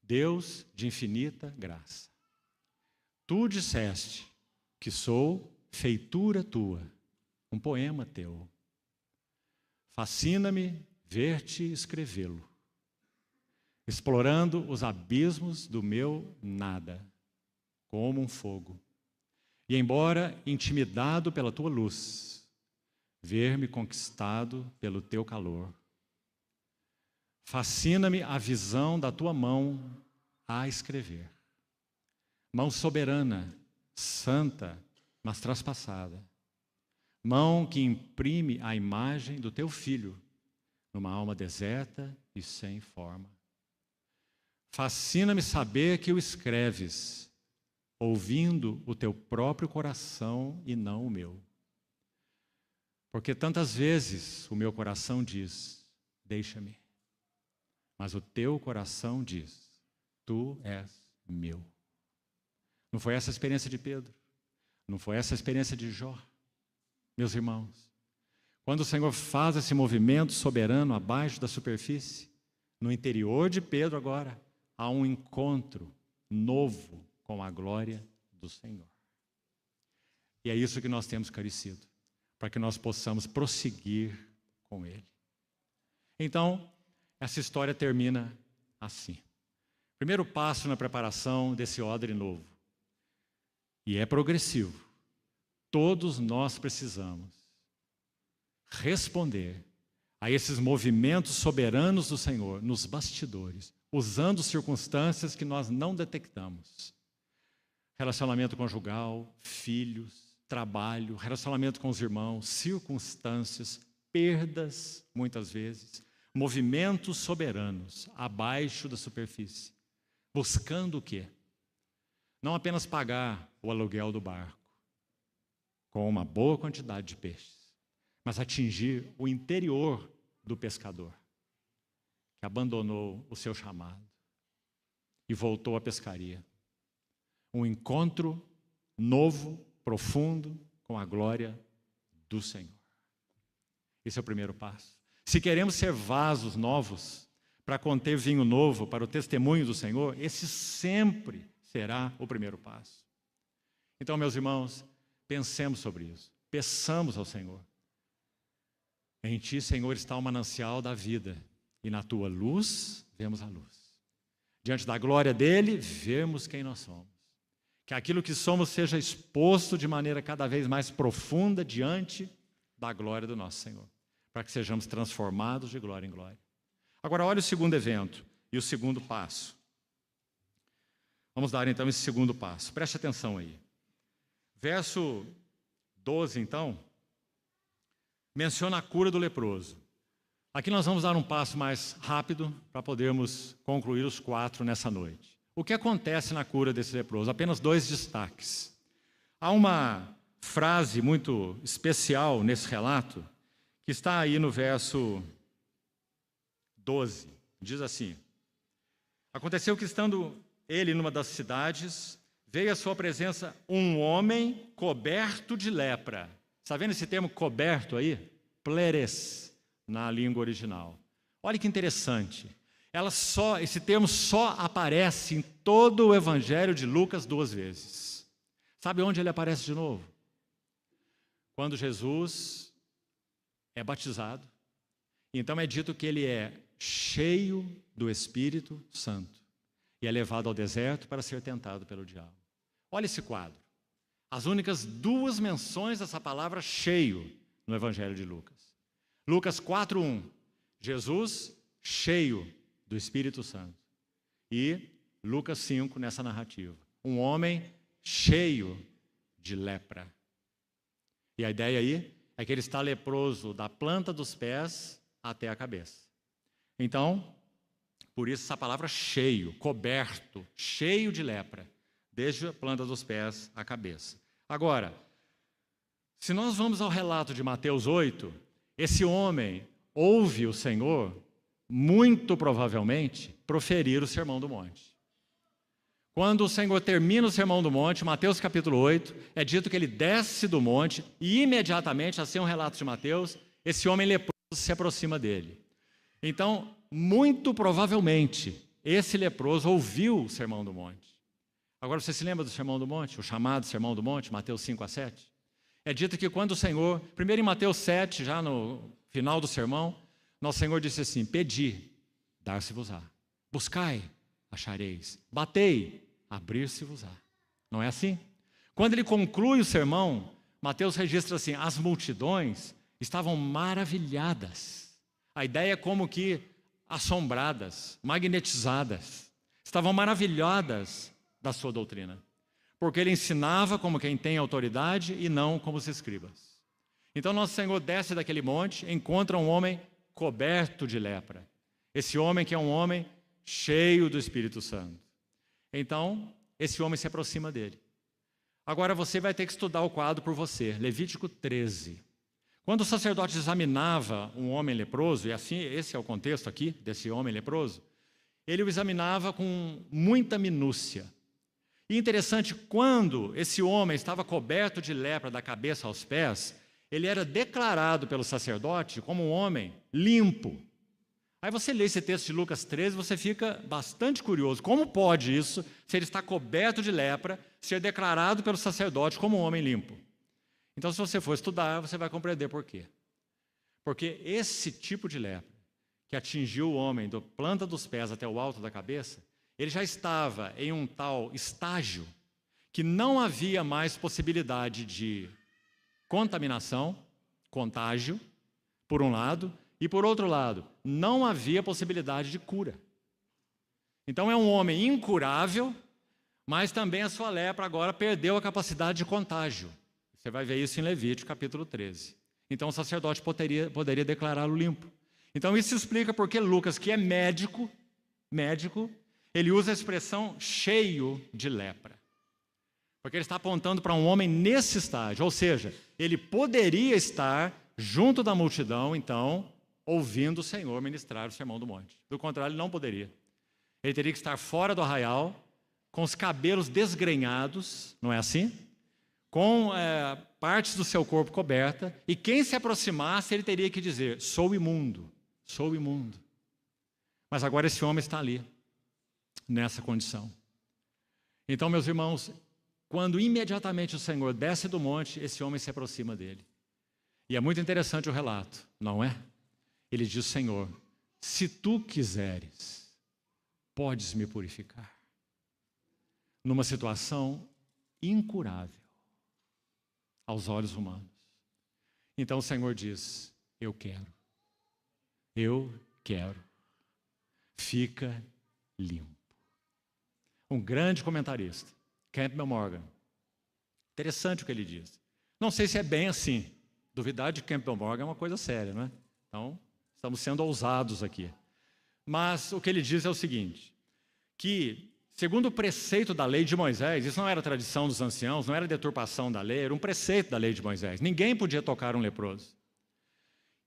Deus de infinita graça. Tu disseste que sou feitura tua, um poema teu. Fascina-me ver-te escrevê-lo, explorando os abismos do meu nada, como um fogo. E embora intimidado pela tua luz, ver-me conquistado pelo teu calor. Fascina-me a visão da tua mão a escrever. Mão soberana, santa, mas traspassada. Mão que imprime a imagem do teu filho numa alma deserta e sem forma. Fascina-me saber que o escreves, ouvindo o teu próprio coração e não o meu. Porque tantas vezes o meu coração diz: deixa-me. Mas o teu coração diz: tu és meu. Não foi essa a experiência de Pedro? Não foi essa a experiência de Jó? Meus irmãos, quando o Senhor faz esse movimento soberano abaixo da superfície, no interior de Pedro agora, há um encontro novo com a glória do Senhor. E é isso que nós temos carecido, para que nós possamos prosseguir com Ele. Então, essa história termina assim. Primeiro passo na preparação desse odre novo. E é progressivo. Todos nós precisamos responder a esses movimentos soberanos do Senhor nos bastidores, usando circunstâncias que nós não detectamos. Relacionamento conjugal, filhos, trabalho, relacionamento com os irmãos, circunstâncias, perdas, muitas vezes, movimentos soberanos abaixo da superfície, buscando o quê? Não apenas pagar o aluguel do barco com uma boa quantidade de peixes, mas atingir o interior do pescador, que abandonou o seu chamado e voltou à pescaria. Um encontro novo, profundo, com a glória do Senhor. Esse é o primeiro passo. Se queremos ser vasos novos para conter vinho novo para o testemunho do Senhor, esse sempre será o primeiro passo. Então, meus irmãos, pensemos sobre isso. Peçamos ao Senhor. Em Ti, Senhor, está o manancial da vida, e na Tua luz, vemos a luz. Diante da glória dEle, vemos quem nós somos. Que aquilo que somos seja exposto de maneira cada vez mais profunda diante da glória do nosso Senhor, para que sejamos transformados de glória em glória. Agora, olha o segundo evento e o segundo passo. Vamos dar, então, esse segundo passo. Preste atenção aí. Verso 12, então, menciona a cura do leproso. Aqui nós vamos dar um passo mais rápido para podermos concluir os 4 nessa noite. O que acontece na cura desse leproso? Apenas 2 destaques. Há uma frase muito especial nesse relato, que está aí no verso 12. Diz assim: aconteceu que, estando ele numa das cidades, veio à sua presença um homem coberto de lepra. Está vendo esse termo coberto aí? Pleres. na língua original. Olha que interessante. Esse termo só aparece em todo o Evangelho de Lucas 2 vezes. Sabe onde ele aparece de novo? Quando Jesus é batizado. Então é dito que ele é cheio do Espírito Santo e é levado ao deserto para ser tentado pelo diabo. Olha esse quadro. As únicas 2 menções dessa palavra cheio no Evangelho de Lucas. Lucas 4:1, Jesus cheio do Espírito Santo. E Lucas 5, nessa narrativa, um homem cheio de lepra. E a ideia aí é que ele está leproso da planta dos pés até a cabeça. Então, por isso essa palavra cheio, coberto, cheio de lepra, desde a planta dos pés à cabeça. Agora, se nós vamos ao relato de Mateus 8, esse homem ouve o Senhor, muito provavelmente, proferir o Sermão do Monte. Quando o Senhor termina o Sermão do Monte, Mateus capítulo 8, é dito que ele desce do monte e imediatamente, assim é um relato de Mateus, esse homem leproso se aproxima dele. Então, muito provavelmente, esse leproso ouviu o Sermão do Monte. Agora, você se lembra do Sermão do Monte? O chamado Sermão do Monte, Mateus 5-7? É dito que quando o Senhor, primeiro em Mateus 7, já no final do sermão, nosso Senhor disse assim: pedi, dar-se-vos-á. Buscai, achareis. Batei, abrir-se-vos-á. Não é assim? Quando ele conclui o sermão, Mateus registra assim: as multidões estavam maravilhadas. A ideia é como que assombradas, magnetizadas. Estavam maravilhadas da sua doutrina. Porque ele ensinava como quem tem autoridade e não como os escribas. Então nosso Senhor desce daquele monte, encontra um homem coberto de lepra. Esse homem que é um homem cheio do Espírito Santo. Então, esse homem se aproxima dele. Agora você vai ter que estudar o quadro por você. Levítico 13. Quando o sacerdote examinava um homem leproso, e assim esse é o contexto aqui desse homem leproso, ele o examinava com muita minúcia. E interessante, quando esse homem estava coberto de lepra da cabeça aos pés, ele era declarado pelo sacerdote como um homem limpo. Aí você lê esse texto de Lucas 13, você fica bastante curioso. Como pode isso, se ele está coberto de lepra, ser declarado pelo sacerdote como um homem limpo? Então, se você for estudar, você vai compreender por quê. Porque esse tipo de lepra, que atingiu o homem da planta dos pés até o alto da cabeça, ele já estava em um tal estágio que não havia mais possibilidade de contaminação, contágio, por um lado, e por outro lado, não havia possibilidade de cura. Então é um homem incurável, mas também a sua lepra agora perdeu a capacidade de contágio. Você vai ver isso em Levítico capítulo 13. Então o sacerdote poderia declará-lo limpo. Então isso explica porque Lucas, que é médico, ele usa a expressão cheio de lepra. Porque ele está apontando para um homem nesse estágio, ou seja, ele poderia estar junto da multidão, então, ouvindo o Senhor ministrar o Sermão do Monte. Do contrário, ele não poderia. Ele teria que estar fora do arraial, com os cabelos desgrenhados, não é assim? Com partes do seu corpo coberta, e quem se aproximasse, ele teria que dizer: sou imundo, sou imundo. Mas agora esse homem está ali, nessa condição. Então, meus irmãos, quando imediatamente o Senhor desce do monte, esse homem se aproxima dele. E é muito interessante o relato, não é? Ele diz: Senhor, se tu quiseres, podes me purificar. Numa situação incurável aos olhos humanos. Então o Senhor diz: eu quero, fica limpo. Um grande comentarista, Campbell Morgan, interessante o que ele diz. Não sei se é bem assim, duvidar de Campbell Morgan é uma coisa séria, não é? Então, estamos sendo ousados aqui. Mas o que ele diz é o seguinte, que, segundo o preceito da lei de Moisés, isso não era tradição dos anciãos, não era deturpação da lei, era um preceito da lei de Moisés. Ninguém podia tocar um leproso.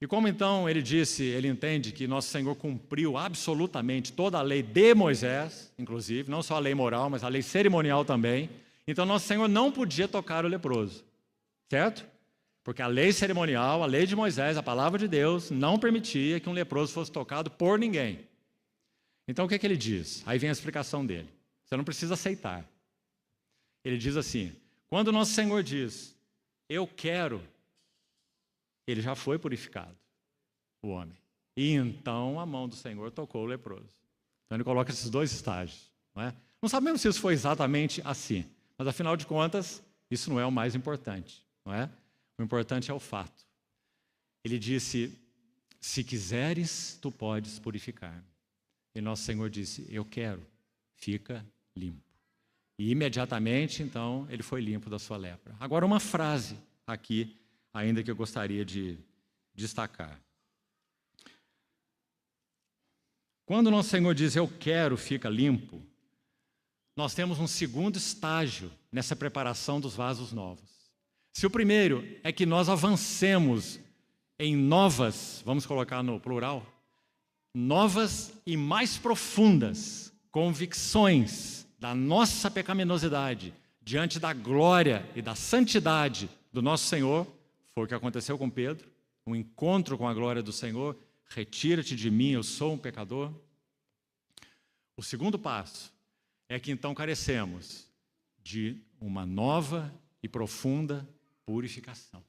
E como então ele disse, ele entende que nosso Senhor cumpriu absolutamente toda a lei de Moisés, inclusive, não só a lei moral, mas a lei cerimonial também. Então nosso Senhor não podia tocar o leproso, certo? Porque a lei cerimonial, a lei de Moisés, a palavra de Deus, não permitia que um leproso fosse tocado por ninguém. Então o que ele diz? Aí vem a explicação dele. Você não precisa aceitar. Ele diz assim: quando o nosso Senhor diz, eu quero, ele já foi purificado, o homem. E então a mão do Senhor tocou o leproso. Então ele coloca esses dois estágios. Não é? Não sabemos se isso foi exatamente assim, mas afinal de contas, isso não é o mais importante. Não é? O importante é o fato. Ele disse, se quiseres, tu podes purificar. E nosso Senhor disse, eu quero, fica limpo. E imediatamente, então, ele foi limpo da sua lepra. Agora, uma frase aqui, ainda que eu gostaria de destacar. Quando nosso Senhor diz, eu quero, fica limpo, nós temos um segundo estágio nessa preparação dos vasos novos. Se o primeiro é que nós avancemos em novas, vamos colocar no plural, novas e mais profundas convicções da nossa pecaminosidade diante da glória e da santidade do nosso Senhor, foi o que aconteceu com Pedro, um encontro com a glória do Senhor, retira-te de mim, eu sou um pecador. O segundo passo é que então carecemos de uma nova e profunda purificação.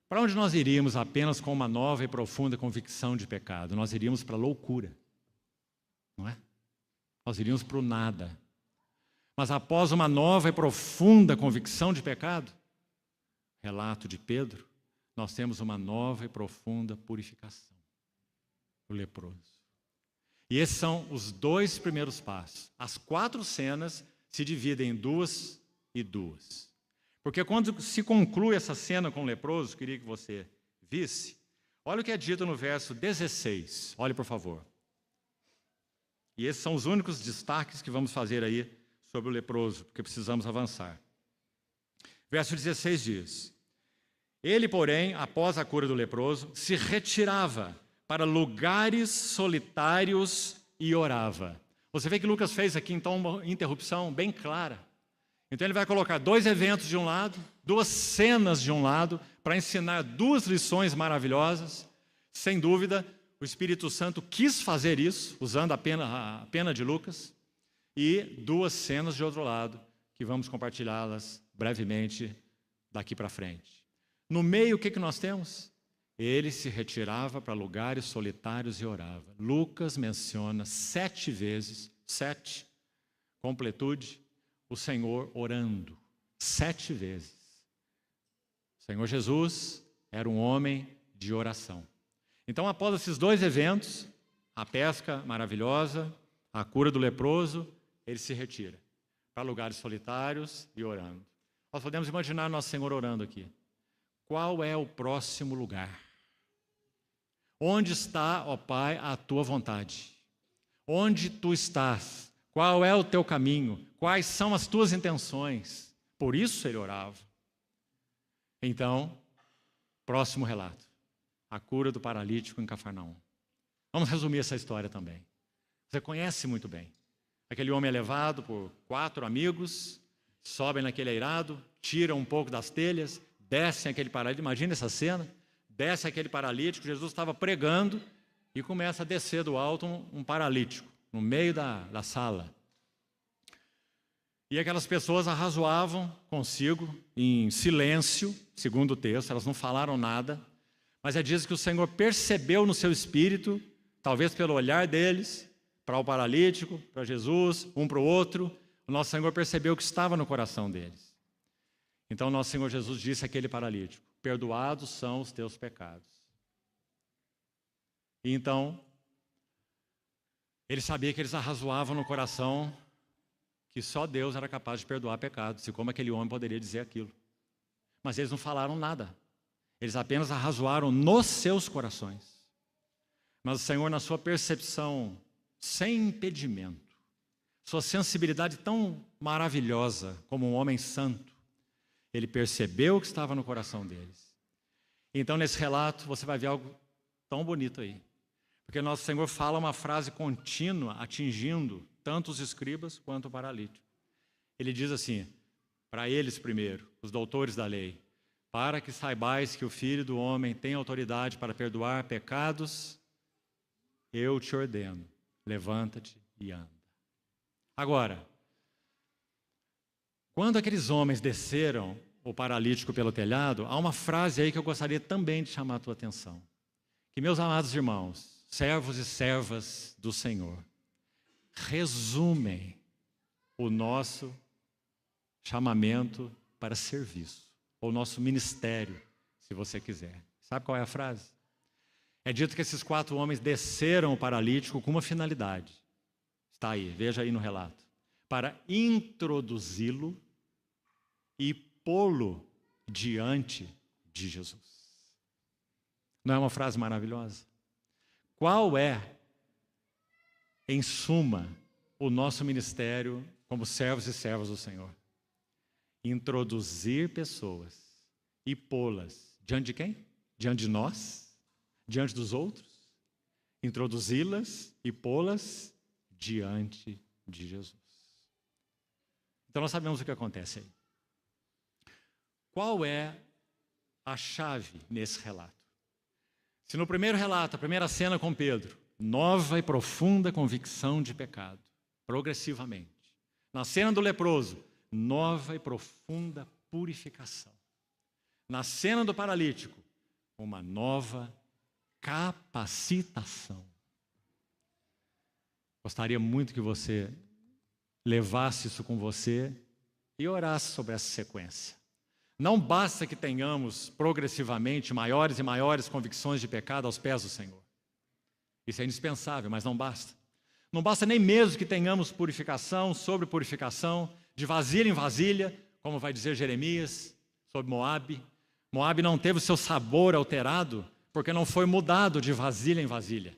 Para onde nós iríamos apenas com uma nova e profunda convicção de pecado? Nós iríamos para a loucura, não é? Nós iríamos para o nada. Mas após uma nova e profunda convicção de pecado, relato de Pedro, nós temos uma nova e profunda purificação, o leproso. E esses são os dois primeiros passos. As 4 cenas se dividem em 2 e 2. Porque quando se conclui essa cena com o leproso, queria que você visse, olha o que é dito no verso 16. Olhe, por favor. E esses são os únicos destaques que vamos fazer aí sobre o leproso, porque precisamos avançar. Verso 16 diz, ele, porém, após a cura do leproso, se retirava para lugares solitários e orava. Você vê que Lucas fez aqui, então, uma interrupção bem clara. Então ele vai colocar 2 eventos de um lado, 2 cenas de um lado, para ensinar 2 lições maravilhosas. Sem dúvida, o Espírito Santo quis fazer isso, usando a pena de Lucas, e 2 cenas de outro lado, que vamos compartilhá-las brevemente daqui para frente. No meio, o que nós temos? Ele se retirava para lugares solitários e orava. Lucas menciona 7 vezes, 7, completude, o Senhor orando, 7 vezes. O Senhor Jesus era um homem de oração. Então, após esses 2 eventos, a pesca maravilhosa, a cura do leproso, ele se retira para lugares solitários e orando. Nós podemos imaginar nosso Senhor orando aqui. Qual é o próximo lugar? Onde está, ó Pai, a tua vontade? Onde tu estás? Qual é o teu caminho? Quais são as tuas intenções? Por isso ele orava. Então, próximo relato. A cura do paralítico em Cafarnaum. Vamos resumir essa história também. Você conhece muito bem. Aquele homem é levado por 4 amigos, sobem naquele eirado, tiram um pouco das telhas, descem aquele paralítico. Imagina essa cena. Desce aquele paralítico, Jesus estava pregando e começa a descer do alto um paralítico, no meio da sala. E aquelas pessoas arrazoavam consigo, em silêncio, segundo o texto, elas não falaram nada, mas diz que o Senhor percebeu no seu espírito, talvez pelo olhar deles, para o paralítico, para Jesus, um para o outro, o nosso Senhor percebeu o que estava no coração deles. Então, nosso Senhor Jesus disse àquele paralítico, perdoados são os teus pecados. E então, ele sabia que eles arrazoavam no coração que só Deus era capaz de perdoar pecados, e como aquele homem poderia dizer aquilo. Mas eles não falaram nada. Eles apenas arrazoaram nos seus corações. Mas o Senhor, na sua percepção sem impedimento, sua sensibilidade tão maravilhosa como um homem santo, ele percebeu o que estava no coração deles. Então, nesse relato, você vai ver algo tão bonito aí. Porque nosso Senhor fala uma frase contínua, atingindo tanto os escribas quanto o paralítico. Ele diz assim, para eles primeiro, os doutores da lei, para que saibais que o Filho do Homem tem autoridade para perdoar pecados, eu te ordeno, levanta-te e anda. Agora, quando aqueles homens desceram o paralítico pelo telhado, há uma frase aí que eu gostaria também de chamar a tua atenção. Que, meus amados irmãos, servos e servas do Senhor, resumem o nosso chamamento para serviço, ou nosso ministério, se você quiser. Sabe qual é a frase? É dito que esses 4 homens desceram o paralítico com uma finalidade. Está aí, veja aí no relato. Para introduzi-lo e pô-lo diante de Jesus. Não é uma frase maravilhosa? Qual é, em suma, o nosso ministério como servos e servas do Senhor? Introduzir pessoas e pô-las diante de quem? Diante de nós? Diante dos outros? Introduzi-las e pô-las diante de Jesus. Então nós sabemos o que acontece aí. Qual é a chave nesse relato? Se no primeiro relato, a primeira cena com Pedro, nova e profunda convicção de pecado, progressivamente. Na cena do leproso, nova e profunda purificação. Na cena do paralítico, uma nova capacitação. Gostaria muito que você levasse isso com você e orasse sobre essa sequência. Não basta que tenhamos progressivamente maiores e maiores convicções de pecado aos pés do Senhor. Isso é indispensável, mas não basta. Não basta nem mesmo que tenhamos purificação sobre purificação, de vasilha em vasilha, como vai dizer Jeremias sobre Moabe. Moabe não teve o seu sabor alterado porque não foi mudado de vasilha em vasilha.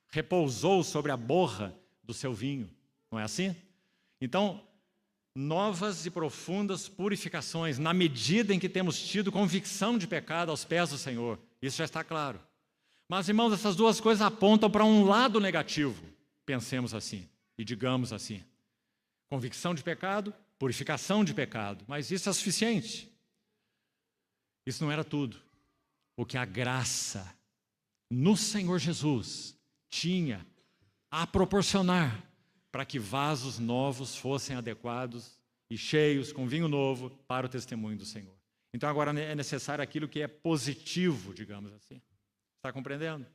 Repousou sobre a borra do seu vinho. Não é assim? Então, novas e profundas purificações, na medida em que temos tido convicção de pecado aos pés do Senhor. Isso já está claro. Mas, irmãos, essas duas coisas apontam para um lado negativo. Pensemos assim e digamos assim. Convicção de pecado, purificação de pecado. Mas isso é suficiente. Isso não era tudo. O que a graça no Senhor Jesus tinha a proporcionar para que vasos novos fossem adequados e cheios com vinho novo para o testemunho do Senhor. Então agora é necessário aquilo que é positivo, digamos assim. Está compreendendo?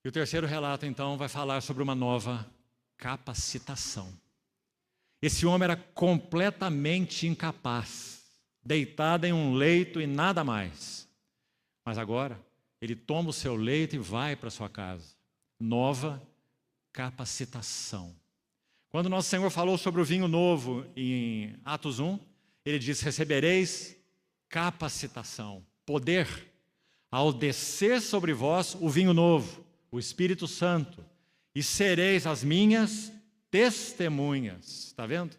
E o terceiro relato, então, vai falar sobre uma nova capacitação. Esse homem era completamente incapaz, deitado em um leito e nada mais. Mas agora, ele toma o seu leito e vai para sua casa. Nova capacitação. Quando nosso Senhor falou sobre o vinho novo em Atos 1, ele disse: recebereis capacitação, poder, ao descer sobre vós o vinho novo, o Espírito Santo, e sereis as minhas testemunhas. Está vendo?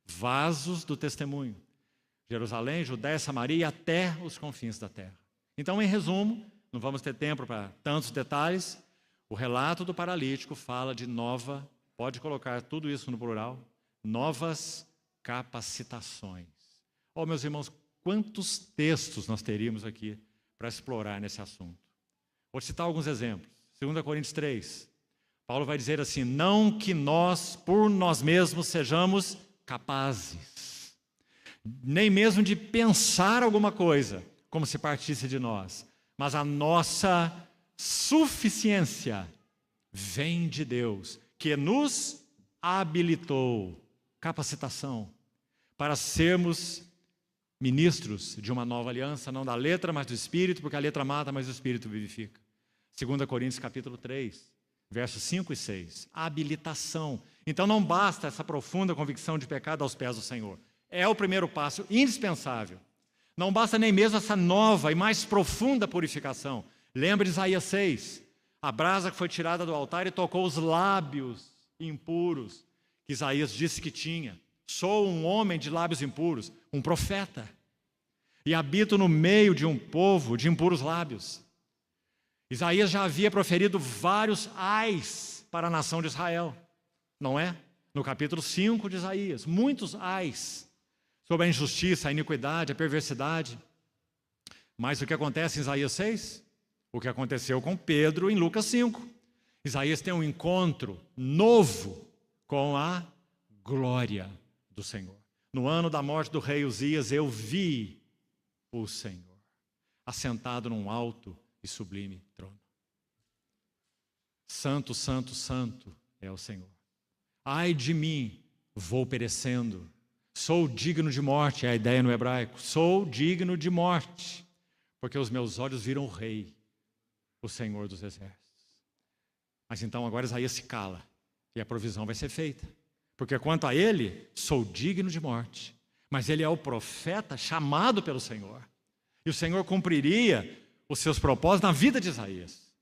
Vasos do testemunho. Jerusalém, Judéia, Samaria, até os confins da terra. Então, em resumo, não vamos ter tempo para tantos detalhes, o relato do paralítico fala de nova, pode colocar tudo isso no plural, novas capacitações. Oh, meus irmãos, quantos textos nós teríamos aqui para explorar nesse assunto? Vou citar alguns exemplos. 2 Coríntios 3, Paulo vai dizer assim: não que nós, por nós mesmos, sejamos capazes, nem mesmo de pensar alguma coisa, como se partisse de nós, mas a nossa suficiência vem de Deus, que nos habilitou, capacitação, para sermos ministros de uma nova aliança, não da letra, mas do Espírito, porque a letra mata, mas o Espírito vivifica. 2 Coríntios capítulo 3, versos 5 e 6. Habilitação. Então não basta essa profunda convicção de pecado aos pés do Senhor. É o primeiro passo indispensável. Não basta nem mesmo essa nova e mais profunda purificação. Lembra de Isaías 6, a brasa que foi tirada do altar e tocou os lábios impuros, que Isaías disse que tinha. Sou um homem de lábios impuros, um profeta, e habito no meio de um povo de impuros lábios. Isaías já havia proferido vários ais para a nação de Israel, não é? No capítulo 5 de Isaías, muitos ais sobre a injustiça, a iniquidade, a perversidade. Mas o que acontece em Isaías 6? O que aconteceu com Pedro em Lucas 5. Isaías tem um encontro novo com a glória do Senhor. No ano da morte do rei Uzias, eu vi o Senhor assentado num alto e sublime trono. Santo, santo, santo é o Senhor. Ai de mim, vou perecendo. Sou digno de morte, é a ideia no hebraico. Sou digno de morte, porque os meus olhos viram o Rei, o Senhor dos exércitos. Mas então agora Isaías se cala e a provisão vai ser feita. Porque quanto a ele, sou digno de morte. Mas ele é o profeta chamado pelo Senhor. E o Senhor cumpriria os seus propósitos na vida de Isaías.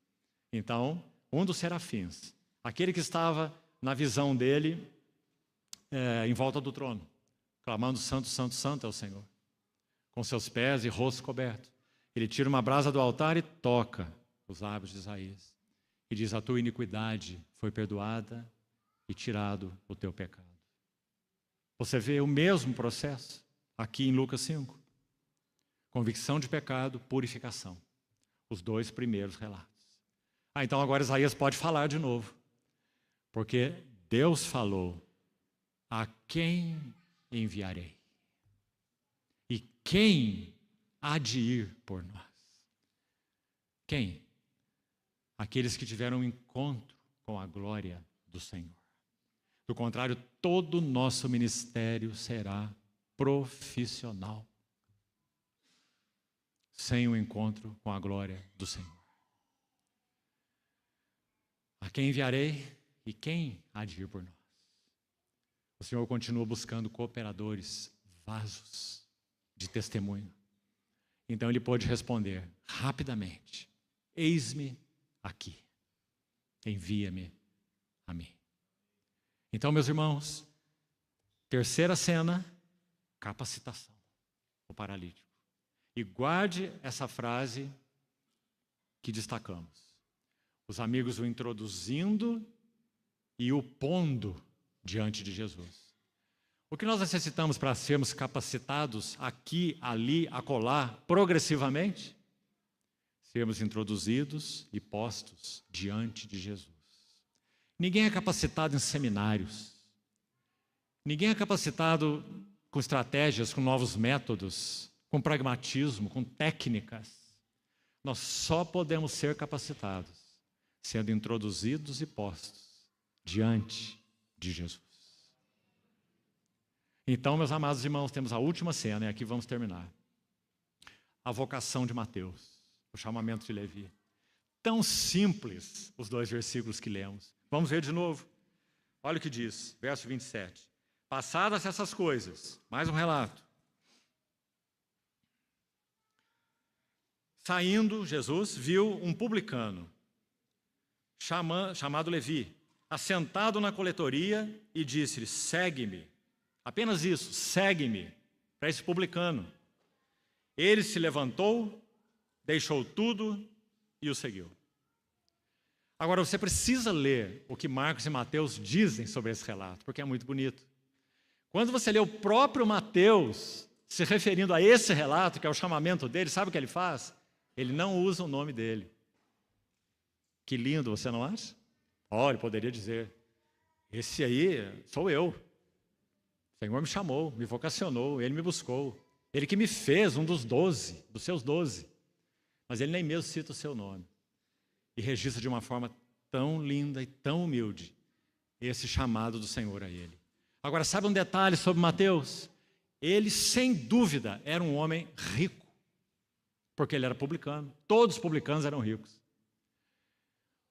Então, um dos serafins, aquele que estava na visão dele, em volta do trono, clamando santo, santo, santo é o Senhor, com seus pés e rosto coberto. Ele tira uma brasa do altar e toca os lábios de Isaías. E diz, a tua iniquidade foi perdoada e tirado o teu pecado. Você vê o mesmo processo aqui em Lucas 5. Convicção de pecado, purificação. Os dois primeiros relatos. Então agora Isaías pode falar de novo. Porque Deus falou, a quem enviarei? E quem há de ir por nós? Quem? Aqueles que tiveram um encontro com a glória do Senhor. Do contrário, todo o nosso ministério será profissional, sem o encontro com a glória do Senhor. A quem enviarei e quem há de ir por nós? O Senhor continua buscando cooperadores, vasos de testemunho. Então ele pôde responder rapidamente, eis-me aqui, envia-me a mim. Então, meus irmãos, terceira cena, capacitação, o paralítico. E guarde essa frase que destacamos. Os amigos o introduzindo e o pondo diante de Jesus. O que nós necessitamos para sermos capacitados aqui, ali, acolá, progressivamente? Sermos introduzidos e postos diante de Jesus. Ninguém é capacitado em seminários. Ninguém é capacitado com estratégias, com novos métodos, com pragmatismo, com técnicas. Nós só podemos ser capacitados sendo introduzidos e postos diante de Jesus. Então, meus amados irmãos, temos a última cena e aqui vamos terminar. A vocação de Mateus, o chamamento de Levi. Tão simples os dois versículos que lemos. Vamos ver de novo. Olha o que diz, verso 27. Passadas essas coisas, mais um relato. Saindo, Jesus viu um publicano, chamado Levi, assentado na coletoria e disse-lhe, segue-me. Apenas isso, segue-me, para esse publicano. Ele se levantou, deixou tudo e o seguiu. Agora, você precisa ler o que Marcos e Mateus dizem sobre esse relato, porque é muito bonito. Quando você lê o próprio Mateus se referindo a esse relato, que é o chamamento dele, sabe o que ele faz? Ele não usa o nome dele. Que lindo, você não acha? Olha, ele poderia dizer, esse aí sou eu. O Senhor me chamou, me vocacionou, Ele me buscou. Ele que me fez um dos 12, dos seus 12. Mas Ele nem mesmo cita o seu nome. E registra de uma forma tão linda e tão humilde esse chamado do Senhor a ele. Agora, sabe um detalhe sobre Mateus? Ele, sem dúvida, era um homem rico, porque ele era publicano. Todos os publicanos eram ricos.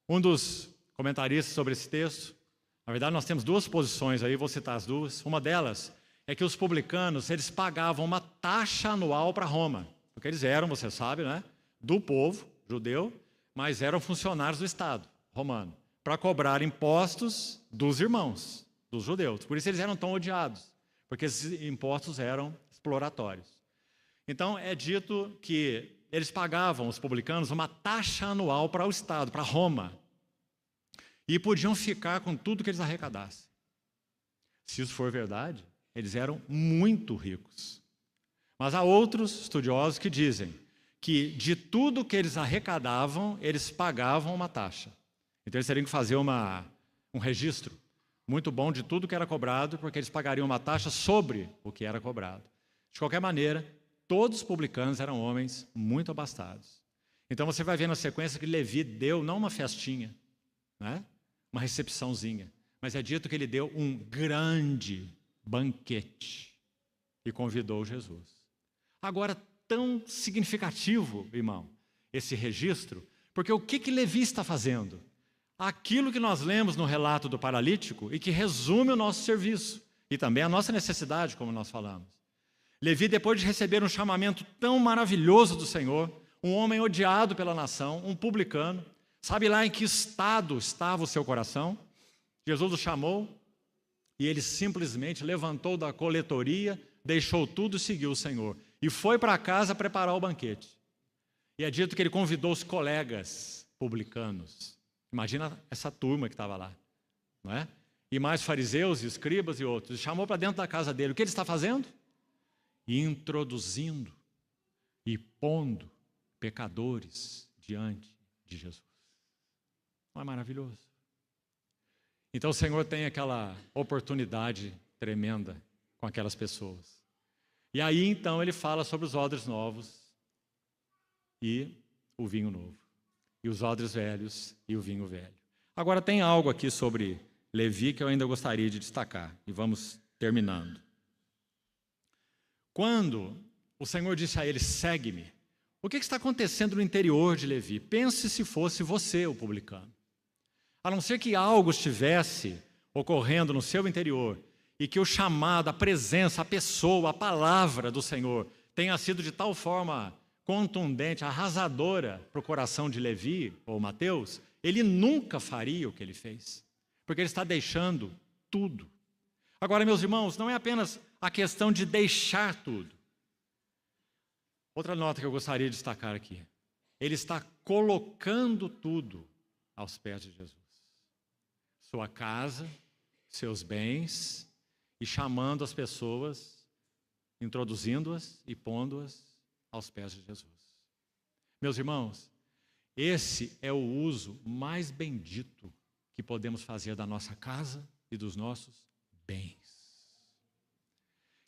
Um dos comentaristas sobre esse texto, na verdade, nós temos duas posições aí, vou citar as duas. Uma delas é que os publicanos, eles pagavam uma taxa anual para Roma, porque eles eram, você sabe, né, do povo judeu, mas eram funcionários do Estado romano, para cobrar impostos dos irmãos, dos judeus. Por isso eles eram tão odiados, porque esses impostos eram exploratórios. Então é dito que eles pagavam, os publicanos, uma taxa anual para o Estado, para Roma, e podiam ficar com tudo que eles arrecadassem. Se isso for verdade, eles eram muito ricos. Mas há outros estudiosos que dizem que de tudo que eles arrecadavam, eles pagavam uma taxa. Então eles teriam que fazer um registro muito bom de tudo que era cobrado, porque eles pagariam uma taxa sobre o que era cobrado. De qualquer maneira, todos os publicanos eram homens muito abastados. Então você vai ver na sequência que Levi deu não uma festinha, né? Uma recepçãozinha, mas é dito que ele deu um grande banquete e convidou Jesus. Agora, tão significativo, irmão, esse registro, porque o que Levi está fazendo? Aquilo que nós lemos no relato do paralítico e que resume o nosso serviço e também a nossa necessidade, como nós falamos. Levi, depois de receber um chamamento tão maravilhoso do Senhor, um homem odiado pela nação, um publicano, sabe lá em que estado estava o seu coração? Jesus o chamou e ele simplesmente levantou da coletoria, deixou tudo e seguiu o Senhor. E foi para casa preparar o banquete. E é dito que ele convidou os colegas publicanos. Imagina essa turma que estava lá, não é? E mais fariseus, escribas e outros. Chamou para dentro da casa dele. O que ele está fazendo? Introduzindo e pondo pecadores diante de Jesus. Não é maravilhoso? Então o Senhor tem aquela oportunidade tremenda com aquelas pessoas. E aí então ele fala sobre os odres novos e o vinho novo. E os odres velhos e o vinho velho. Agora tem algo aqui sobre Levi que eu ainda gostaria de destacar. E vamos terminando. Quando o Senhor disse a ele, segue-me, o que está acontecendo no interior de Levi? Pense se fosse você o publicano. A não ser que algo estivesse ocorrendo no seu interior e que o chamado, a presença, a pessoa, a palavra do Senhor tenha sido de tal forma contundente, arrasadora para o coração de Levi ou Mateus, ele nunca faria o que ele fez, porque ele está deixando tudo. Agora, meus irmãos, não é apenas a questão de deixar tudo. Outra nota que eu gostaria de destacar aqui. Ele está colocando tudo aos pés de Jesus. Sua casa, seus bens, e chamando as pessoas, introduzindo-as e pondo-as aos pés de Jesus. Meus irmãos, esse é o uso mais bendito que podemos fazer da nossa casa e dos nossos bens.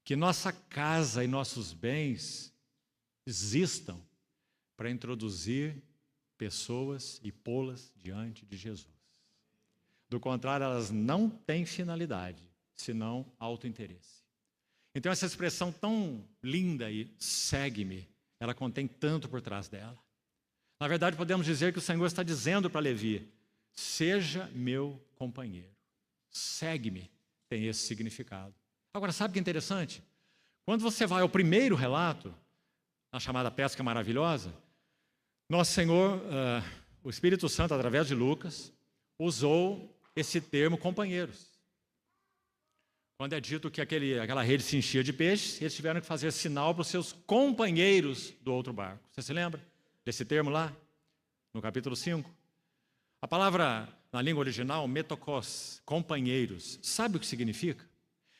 Que nossa casa e nossos bens existam para introduzir pessoas e pô-las diante de Jesus. Do contrário, elas não têm finalidade, senão autointeresse. Então essa expressão tão linda aí, segue-me, ela contém tanto por trás dela. Na verdade, podemos dizer que o Senhor está dizendo para Levi, seja meu companheiro, segue-me, tem esse significado. Agora, sabe o que é interessante? Quando você vai ao primeiro relato, na chamada pesca maravilhosa, nosso Senhor, o Espírito Santo, através de Lucas, usou esse termo companheiros. Quando é dito que aquela rede se enchia de peixes, eles tiveram que fazer sinal para os seus companheiros do outro barco. Você se lembra desse termo lá, no capítulo 5? A palavra, na língua original, metokos, companheiros, sabe o que significa?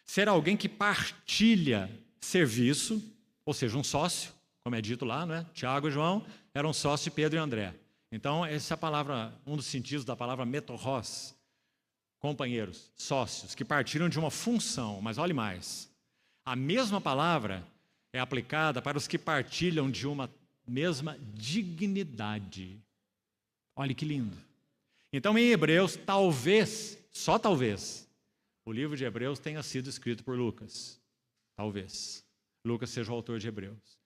Ser alguém que partilha serviço, ou seja, um sócio, como é dito lá, não é? Tiago e João eram sócios de Pedro e André. Então, essa é a palavra, um dos sentidos da palavra metokos, companheiros, sócios, que partiram de uma função, mas olhe mais, a mesma palavra é aplicada para os que partilham de uma mesma dignidade. Olha que lindo. Então, em Hebreus, talvez, só talvez, o livro de Hebreus tenha sido escrito por Lucas. Talvez. Lucas seja o autor de Hebreus.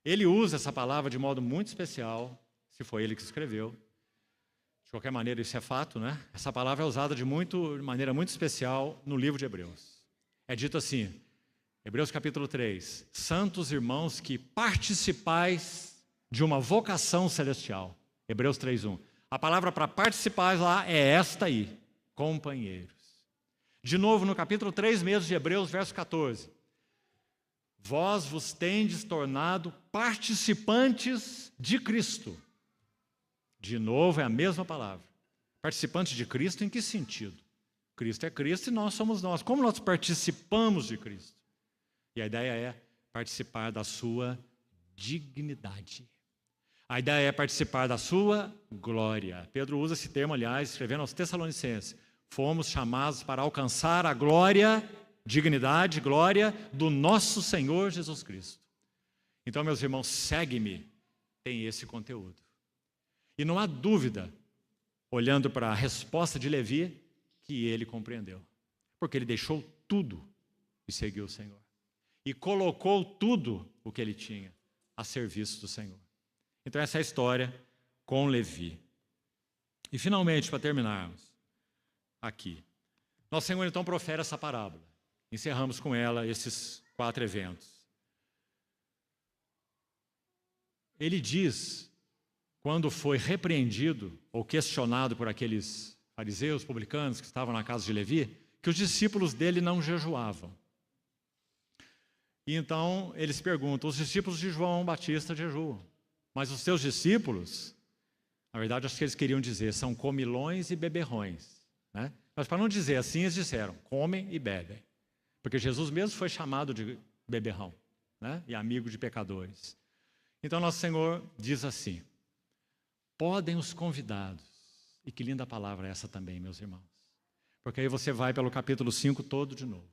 Ele usa essa palavra de modo muito especial, se foi ele que escreveu. De qualquer maneira, isso é fato, né? Essa palavra é usada de maneira muito especial no livro de Hebreus. É dito assim, Hebreus capítulo 3, santos irmãos que participais de uma vocação celestial. Hebreus 3:1. A palavra para participar lá é esta aí, companheiros. De novo, no capítulo 3 mesmo de Hebreus, verso 14. Vós vos tendes tornado participantes de Cristo. De novo, é a mesma palavra. Participantes de Cristo em que sentido? Cristo é Cristo e nós somos nós. Como nós participamos de Cristo? E a ideia é participar da sua dignidade. A ideia é participar da sua glória. Pedro usa esse termo, aliás, escrevendo aos Tessalonicenses. Fomos chamados para alcançar a glória, dignidade, glória do nosso Senhor Jesus Cristo. Então, meus irmãos, segue-me, tem esse conteúdo. E não há dúvida, olhando para a resposta de Levi, que ele compreendeu. Porque ele deixou tudo e seguiu o Senhor. E colocou tudo o que ele tinha a serviço do Senhor. Então essa é a história com Levi. E finalmente, para terminarmos, aqui. Nosso Senhor então profere essa parábola. Encerramos com ela esses 4 eventos. Ele diz, quando foi repreendido ou questionado por aqueles fariseus, publicanos que estavam na casa de Levi, que os discípulos dele não jejuavam. E então eles perguntam, os discípulos de João Batista jejuam, mas os seus discípulos, na verdade acho que eles queriam dizer, são comilões e beberrões, né? Mas para não dizer assim, eles disseram, comem e bebem, porque Jesus mesmo foi chamado de beberrão, né? E amigo de pecadores. Então nosso Senhor diz assim, podem os convidados, e que linda palavra é essa também, meus irmãos, porque aí você vai pelo capítulo 5 todo de novo.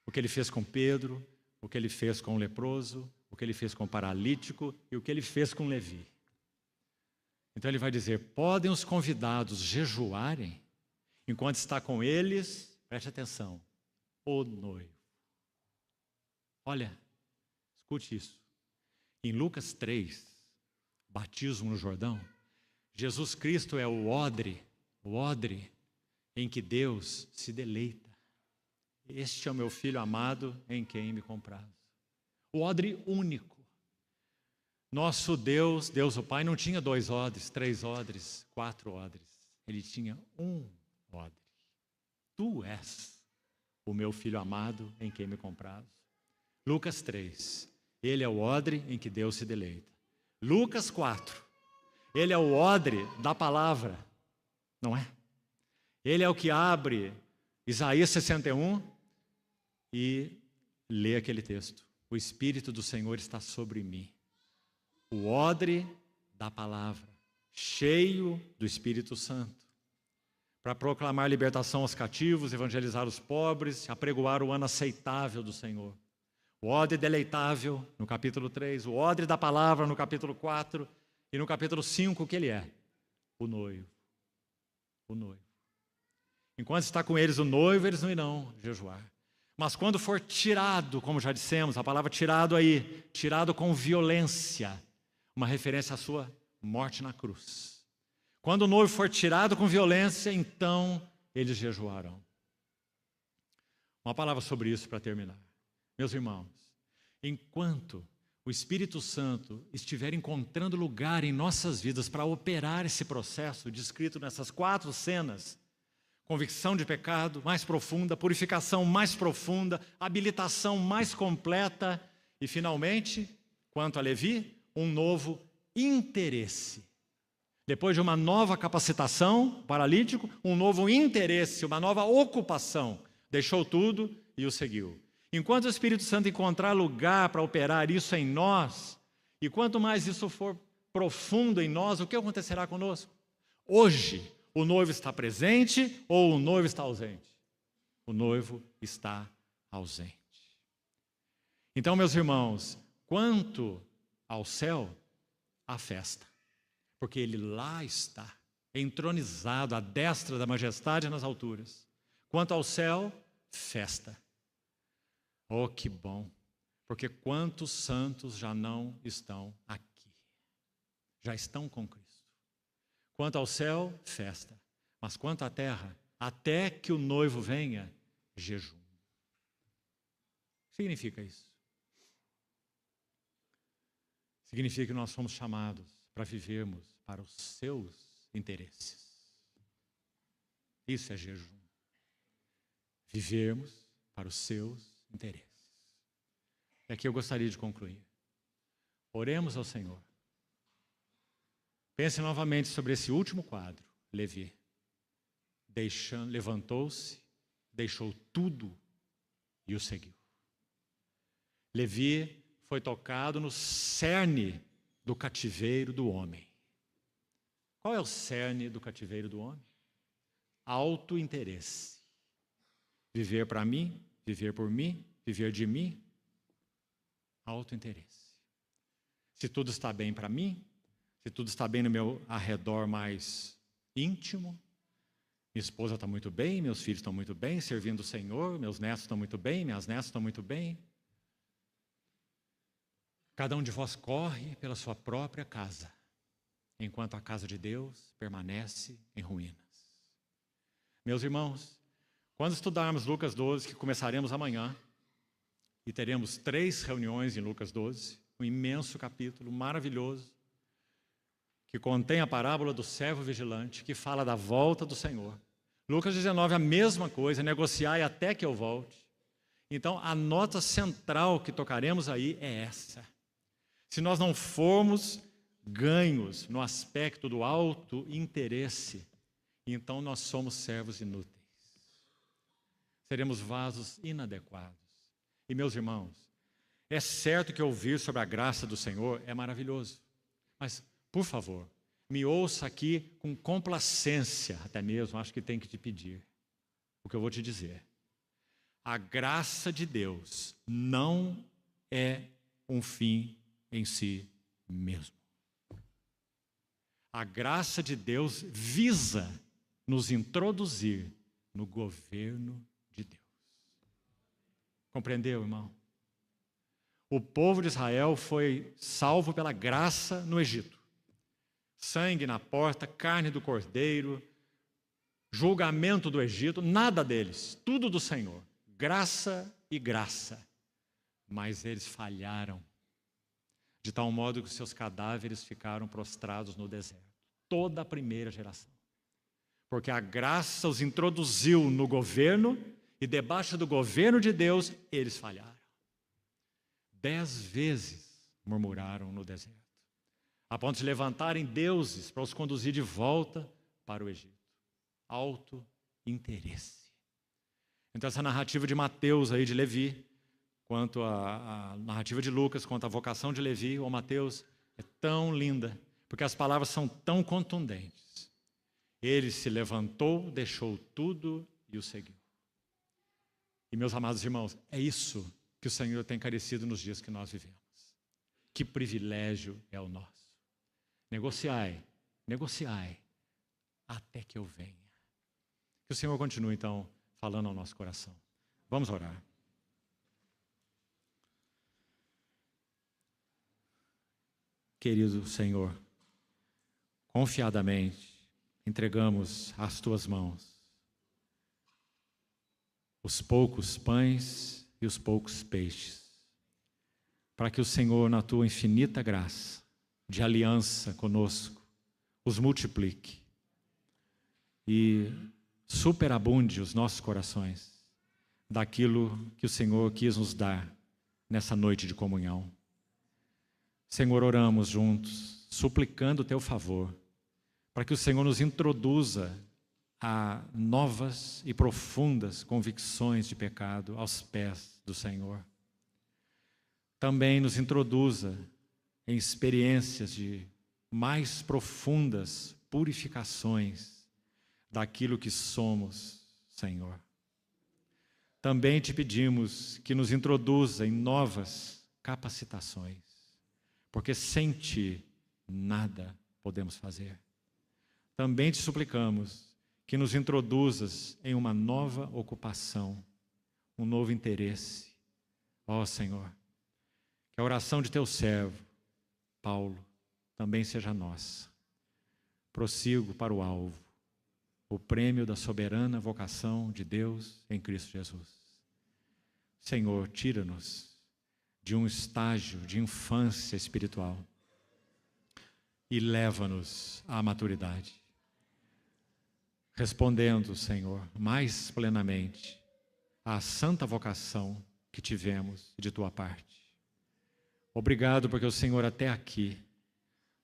O que ele fez com Pedro, o que ele fez com o leproso, o que ele fez com o paralítico e o que ele fez com Levi. Então ele vai dizer, podem os convidados jejuarem enquanto está com eles, preste atenção, o noivo. Olha, escute isso. Em Lucas 3, batismo no Jordão, Jesus Cristo é o odre em que Deus se deleita. Este é o meu filho amado em quem me compraz. O odre único. Nosso Deus, Deus o Pai, não tinha 2 odres, 3 odres, 4 odres. Ele tinha um odre. Tu és o meu filho amado em quem me compraz. Lucas 3. Ele é o odre em que Deus se deleita. Lucas 4. Ele é o odre da palavra, não é? Ele é o que abre Isaías 61 e lê aquele texto. O Espírito do Senhor está sobre mim. O odre da palavra, cheio do Espírito Santo, para proclamar libertação aos cativos, evangelizar os pobres, apregoar o ano aceitável do Senhor. O odre deleitável, no capítulo 3, o odre da palavra, no capítulo 4, e no capítulo 5, o que ele é? O noivo. O noivo. Enquanto está com eles o noivo, eles não irão jejuar. Mas quando for tirado, como já dissemos, a palavra tirado aí, tirado com violência, uma referência à sua morte na cruz. Quando o noivo for tirado com violência, então eles jejuarão. Uma palavra sobre isso para terminar. Meus irmãos, enquanto o Espírito Santo estiver encontrando lugar em nossas vidas para operar esse processo descrito nessas 4 cenas, convicção de pecado mais profunda, purificação mais profunda, habilitação mais completa e, finalmente, quanto a Levi, um novo interesse. Depois de uma nova capacitação, paralítico, um novo interesse, uma nova ocupação. Deixou tudo e o seguiu. Enquanto o Espírito Santo encontrar lugar para operar isso em nós, e quanto mais isso for profundo em nós, o que acontecerá conosco? Hoje, o noivo está presente ou o noivo está ausente? O noivo está ausente. Então, meus irmãos, quanto ao céu, a festa, porque ele lá está, entronizado à destra da majestade nas alturas. Quanto ao céu, festa. Oh, que bom, porque quantos santos já não estão aqui, já estão com Cristo. Quanto ao céu, festa, mas quanto à terra, até que o noivo venha, jejum. O que significa isso? Significa que nós somos chamados para vivermos para os seus interesses. Isso é jejum. Vivermos para os seus interesses. E aqui eu gostaria de concluir. Oremos ao Senhor. Pense novamente sobre esse último quadro, Levi. levantou-se, deixou tudo e o seguiu. Levi foi tocado no cerne do cativeiro do homem. Qual é o cerne do cativeiro do homem? Autointeresse. Viver para mim, viver por mim, viver de mim. Autointeresse. Se tudo está bem para mim, se tudo está bem no meu arredor mais íntimo, minha esposa está muito bem, meus filhos estão muito bem, servindo o Senhor, meus netos estão muito bem, minhas netas estão muito bem. Cada um de vós corre pela sua própria casa, enquanto a casa de Deus permanece em ruínas. Meus irmãos, quando estudarmos Lucas 12, que começaremos amanhã, e teremos 3 reuniões em Lucas 12, um imenso capítulo maravilhoso, que contém a parábola do servo vigilante, que fala da volta do Senhor. Lucas 19, a mesma coisa, negociai até que eu volte. Então, a nota central que tocaremos aí é essa. Se nós não formos ganhos no aspecto do auto-interesse, então nós somos servos inúteis. Seremos vasos inadequados. E, meus irmãos, é certo que ouvir sobre a graça do Senhor é maravilhoso. Mas, por favor, me ouça aqui com complacência, até mesmo, acho que tem que te pedir o que eu vou te dizer. A graça de Deus não é um fim em si mesmo. A graça de Deus visa nos introduzir no governo de Deus. Compreendeu, irmão? O povo de Israel foi salvo pela graça no Egito. Sangue na porta, carne do cordeiro, julgamento do Egito, nada deles, tudo do Senhor. Graça e graça. Mas eles falharam, de tal modo que seus cadáveres ficaram prostrados no deserto. Toda a primeira geração. Porque a graça os introduziu no governo, e debaixo do governo de Deus, eles falharam. 10 vezes murmuraram no deserto, a ponto de levantarem deuses para os conduzir de volta para o Egito. Auto-interesse. Então essa narrativa de Mateus aí de Levi, quanto a narrativa de Lucas, quanto a vocação de Levi ou Mateus, é tão linda, porque as palavras são tão contundentes. Ele se levantou, deixou tudo e o seguiu. E, meus amados irmãos, é isso que o Senhor tem carecido nos dias que nós vivemos. Que privilégio é o nosso. Negociai, negociai, até que eu venha. Que o Senhor continue, então, falando ao nosso coração. Vamos orar. Querido Senhor, confiadamente entregamos às tuas mãos os poucos pães e os poucos peixes, para que o Senhor, na tua infinita graça de aliança conosco, os multiplique e superabunde os nossos corações daquilo que o Senhor quis nos dar nessa noite de comunhão. Senhor, oramos juntos, suplicando o teu favor, para que o Senhor nos introduza a novas e profundas convicções de pecado aos pés do Senhor. Também nos introduza em experiências de mais profundas purificações daquilo que somos, Senhor. Também te pedimos que nos introduza em novas capacitações, porque sem ti nada podemos fazer. Também te suplicamos que nos introduzas em uma nova ocupação, um novo interesse. Ó Senhor, que a oração de teu servo, Paulo, também seja nossa. Prossigo para o alvo, o prêmio da soberana vocação de Deus em Cristo Jesus. Senhor, tira-nos de um estágio de infância espiritual e leva-nos à maturidade, respondendo, Senhor, mais plenamente à santa vocação que tivemos de tua parte. Obrigado porque o Senhor até aqui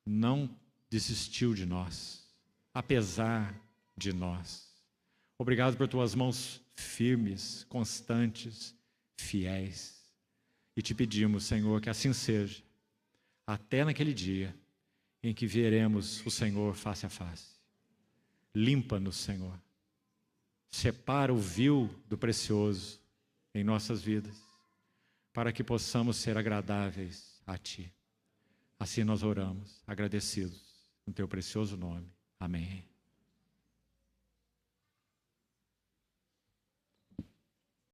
não desistiu de nós, apesar de nós. Obrigado por tuas mãos firmes, constantes, fiéis. E te pedimos, Senhor, que assim seja, até naquele dia em que veremos o Senhor face a face. Limpa-nos, Senhor. Separa o vil do precioso em nossas vidas, para que possamos ser agradáveis a Ti. Assim nós oramos, agradecidos, no Teu precioso nome. Amém.